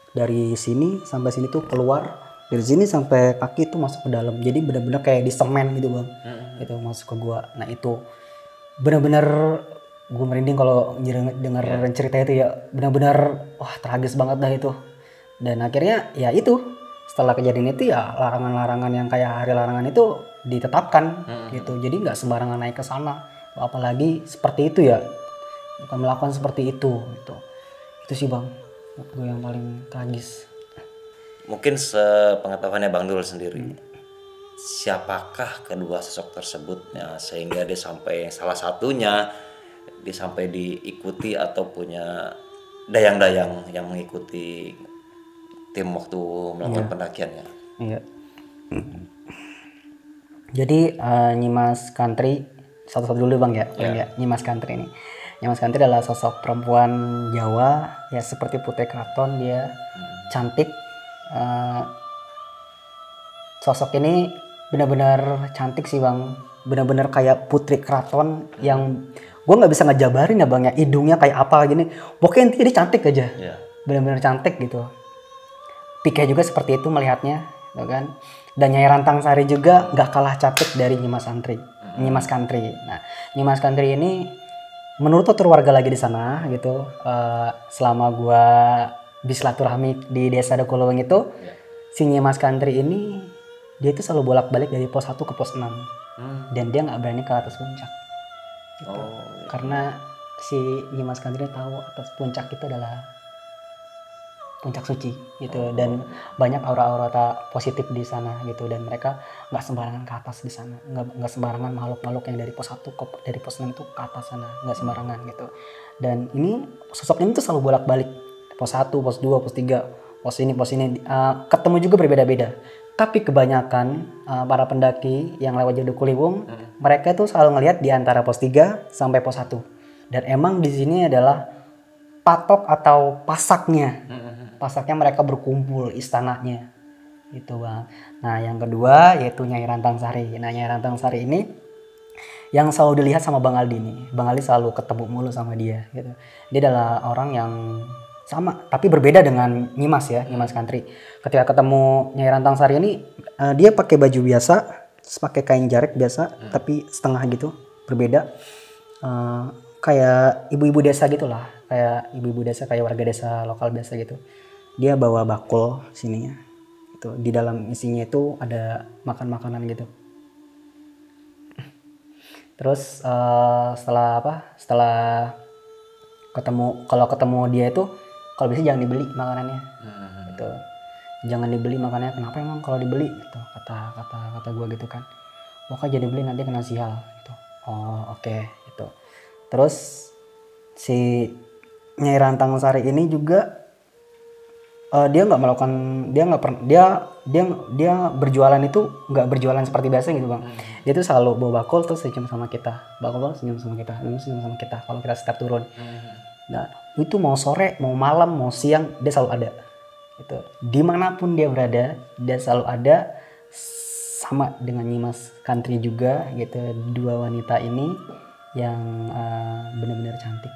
dari sini sampai sini tuh keluar, dari sini sampai kaki tuh masuk ke dalam. Jadi benar-benar kayak di semen gitu bang. Itu masuk ke goa. Nah itu benar-benar gue merinding kalau denger cerita itu ya. Benar-benar wah tragis banget dah itu. Dan akhirnya ya itu setelah kejadian itu ya larangan-larangan yang kayak hari larangan itu ditetapkan gitu. Jadi nggak sembarangan naik ke sana. Apalagi seperti itu ya. Bukan melakukan seperti itu gitu. Itu sih bang, gue yang paling tragis.
Mungkin sepengetahuannya Bang Dul sendiri, siapakah kedua sosok tersebut ya, sehingga dia sampai salah satunya dia sampai diikuti atau punya dayang-dayang yang mengikuti tim waktu melakukan pendakiannya.
Iya. Jadi Nyimas Kantri satu-satu dulu bang ya, ya. Nyimas Kantri ini. Nyimas Kantri adalah sosok perempuan Jawa ya seperti Putri Keraton, dia cantik. Sosok ini benar-benar cantik sih bang, benar-benar kayak Putri Keraton yang gue nggak bisa ngejabarin ya bang ya, hidungnya kayak apa gini, pokoknya intinya dia cantik aja, benar-benar cantik gitu. Pika juga seperti itu melihatnya, gitu kan. Dan Nyai Rantang Sari juga nggak kalah cantik dari Nyimas Kantri. Nah, Nyimas Kantri ini menurut tutur warga lagi di sana gitu, selama gua bersilaturahmi di desa Dakuloweng itu, si Nyimas Kantri ini dia itu selalu bolak-balik dari pos 1 ke pos 6 dan dia nggak berani ke atas puncak gitu. Karena si Nyimas Kantri tahu atas puncak itu adalah puncak suci gitu, dan banyak aura-aura positif di sana gitu, dan mereka nggak sembarangan ke atas di sana, nggak sembarangan makhluk-makhluk yang dari pos 1 dari pos 6 itu ke atas sana, nggak sembarangan gitu. Dan ini sosok ini tuh selalu bolak-balik pos 1, pos 2, pos 3, pos ini ketemu juga berbeda-beda. Tapi kebanyakan para pendaki yang lewat Jalur Kuliwung, mereka tuh selalu ngelihat di antara pos 3 sampai pos 1. Dan emang di sini adalah patok atau pasaknya mereka berkumpul, istananya gitu bang. Nah yang kedua yaitu Nyai Rantang Sari. Nah Nyai Rantang Sari ini yang selalu dilihat sama Bang Aldi nih. Bang Aldi selalu ketemu mulu sama dia gitu. Dia adalah orang yang sama tapi berbeda dengan Nyimas ya, Nyimas Kantri. Ketika ketemu Nyai Rantang Sari ini dia pakai baju biasa, pakai kain jarik biasa tapi setengah gitu, berbeda. Kayak ibu-ibu desa gitulah, kayak ibu-ibu desa, kayak warga desa lokal biasa gitu. Dia bawa bakul sininya itu, di dalam isinya itu ada makanan gitu. Terus setelah ketemu dia itu, kalau bisa jangan dibeli makanannya gitu. Jangan dibeli makanannya. Kenapa emang kalau dibeli gitu, kata gue gitu kan. Pokoknya jadi beli nanti kena sial gitu. Oh oke. Gitu. Terus si Nyai Rantang Sari ini juga dia berjualan itu nggak berjualan seperti biasa gitu bang. Dia tuh selalu bawa bakul terus senyum sama kita, senyum sama kita kalau kita setiap turun. Nah itu mau sore, mau malam, mau siang dia selalu ada gitu. Dimanapun dia berada dia selalu ada, sama dengan Nyimas Kantri juga gitu. Dua wanita ini yang benar-benar cantik.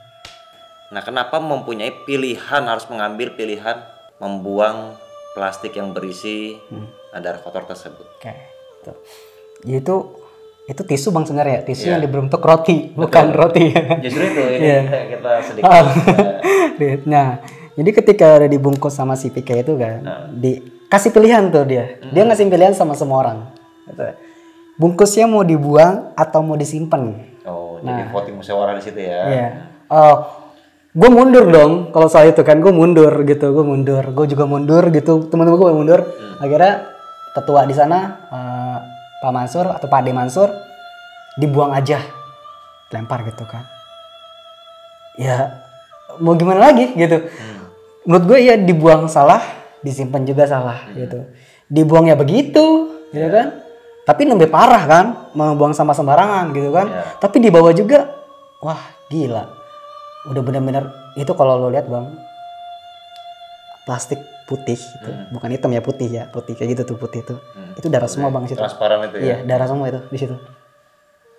Nah kenapa mempunyai pilihan, harus mengambil pilihan membuang plastik yang berisi darah kotor tersebut?
Oke, itu tisu bang sebenarnya, tisu yang berbentuk roti, bukan roti.
Justru itu kita sedikit.
Nah, jadi ketika udah dibungkus sama si Pika itu kan, dikasih pilihan tuh dia ngasih pilihan sama semua orang. Gitu. Bungkusnya mau dibuang atau mau disimpan.
Jadi voting musyawarah di situ ya.
Iya. Gue mundur dong kalau soal itu kan, gue mundur gitu, gue juga mundur gitu, teman-teman gue mundur. Akhirnya tetua di sana Pak Mansur atau Pak Ade Mansur dibuang aja, lempar gitu kan. Ya mau gimana lagi gitu. Menurut gue ya dibuang salah, disimpan juga salah gitu. Dibuang ya begitu, gitu kan. Tapi lebih parah kan, membuang sampah sembarangan gitu kan. Tapi dibawa juga, wah gila. Udah benar-benar itu kalau lo lihat bang, plastik putih itu, bukan hitam ya, putih kayak gitu tuh, putih itu. Itu darah semua bang situ.
Transparan itu ya.
Iya, darah semua itu di situ.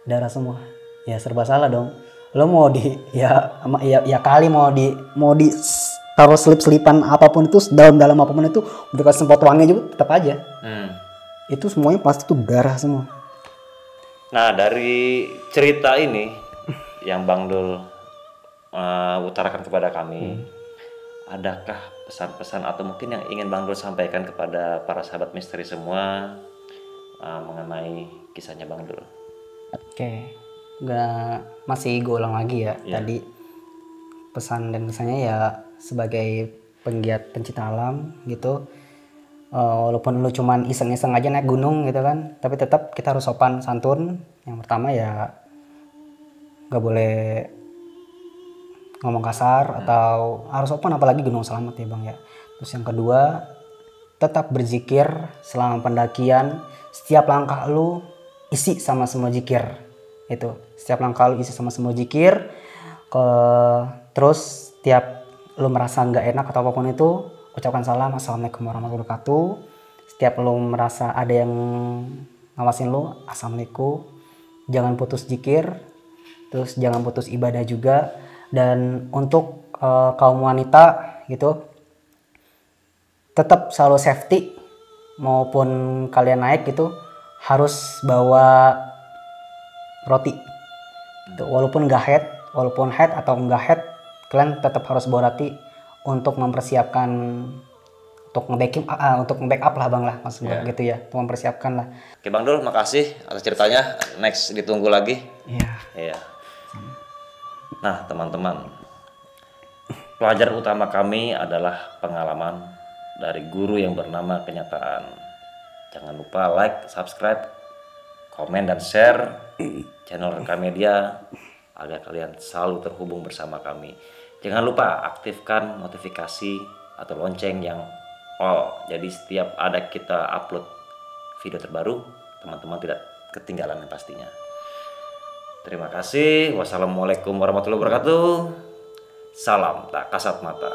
Darah semua. Ya serba salah dong. Lo mau ya kali mau di taruh selip-selipan apapun itu, dalam apapun itu, udah kasih semprot wangi juga tetap aja. Itu semuanya plastik tuh darah semua.
Nah dari cerita ini yang Bang Dul utarakan kepada kami, adakah pesan-pesan atau mungkin yang ingin Bang Dul sampaikan kepada para sahabat misteri semua mengenai kisahnya Bang Dul?
Oke, masih gue ulang lagi ya. Tadi pesan dan kesannya ya sebagai penggiat pencinta alam gitu, walaupun lu cuman iseng-iseng aja naik gunung gitu kan, tapi tetap kita harus sopan santun. Yang pertama ya nggak boleh ngomong kasar atau harus sopan, apalagi gunung selamat ya bang ya. Terus yang kedua, tetap berzikir selama pendakian. Setiap langkah lu isi sama semua zikir itu. Setiap langkah lu isi sama semua zikir. Terus setiap lu merasa nggak enak atau apapun itu, ucapkan salam, assalamualaikum warahmatullahi wabarakatuh. Setiap lu merasa ada yang ngawasin lu, assalamualaikum. Jangan putus zikir, terus jangan putus ibadah juga. Dan untuk kaum wanita gitu, tetap selalu safety, maupun kalian naik gitu harus bawa roti. Walaupun head atau enggak head, kalian tetap harus bawa roti untuk mempersiapkan, untuk nge-backup lah bang lah, maksud gue gitu ya, untuk mempersiapkan lah.
Oke Bang Dul, makasih atas ceritanya. Next ditunggu lagi. Iya. Nah teman-teman, pelajaran utama kami adalah pengalaman dari guru yang bernama kenyataan. Jangan lupa like, subscribe, komen, dan share channel Rekam Media agar kalian selalu terhubung bersama kami. Jangan lupa aktifkan notifikasi atau lonceng yang all. Jadi setiap ada kita upload video terbaru, teman-teman tidak ketinggalan yang pastinya. Terima kasih. Wassalamualaikum warahmatullahi wabarakatuh. Salam tak kasat mata.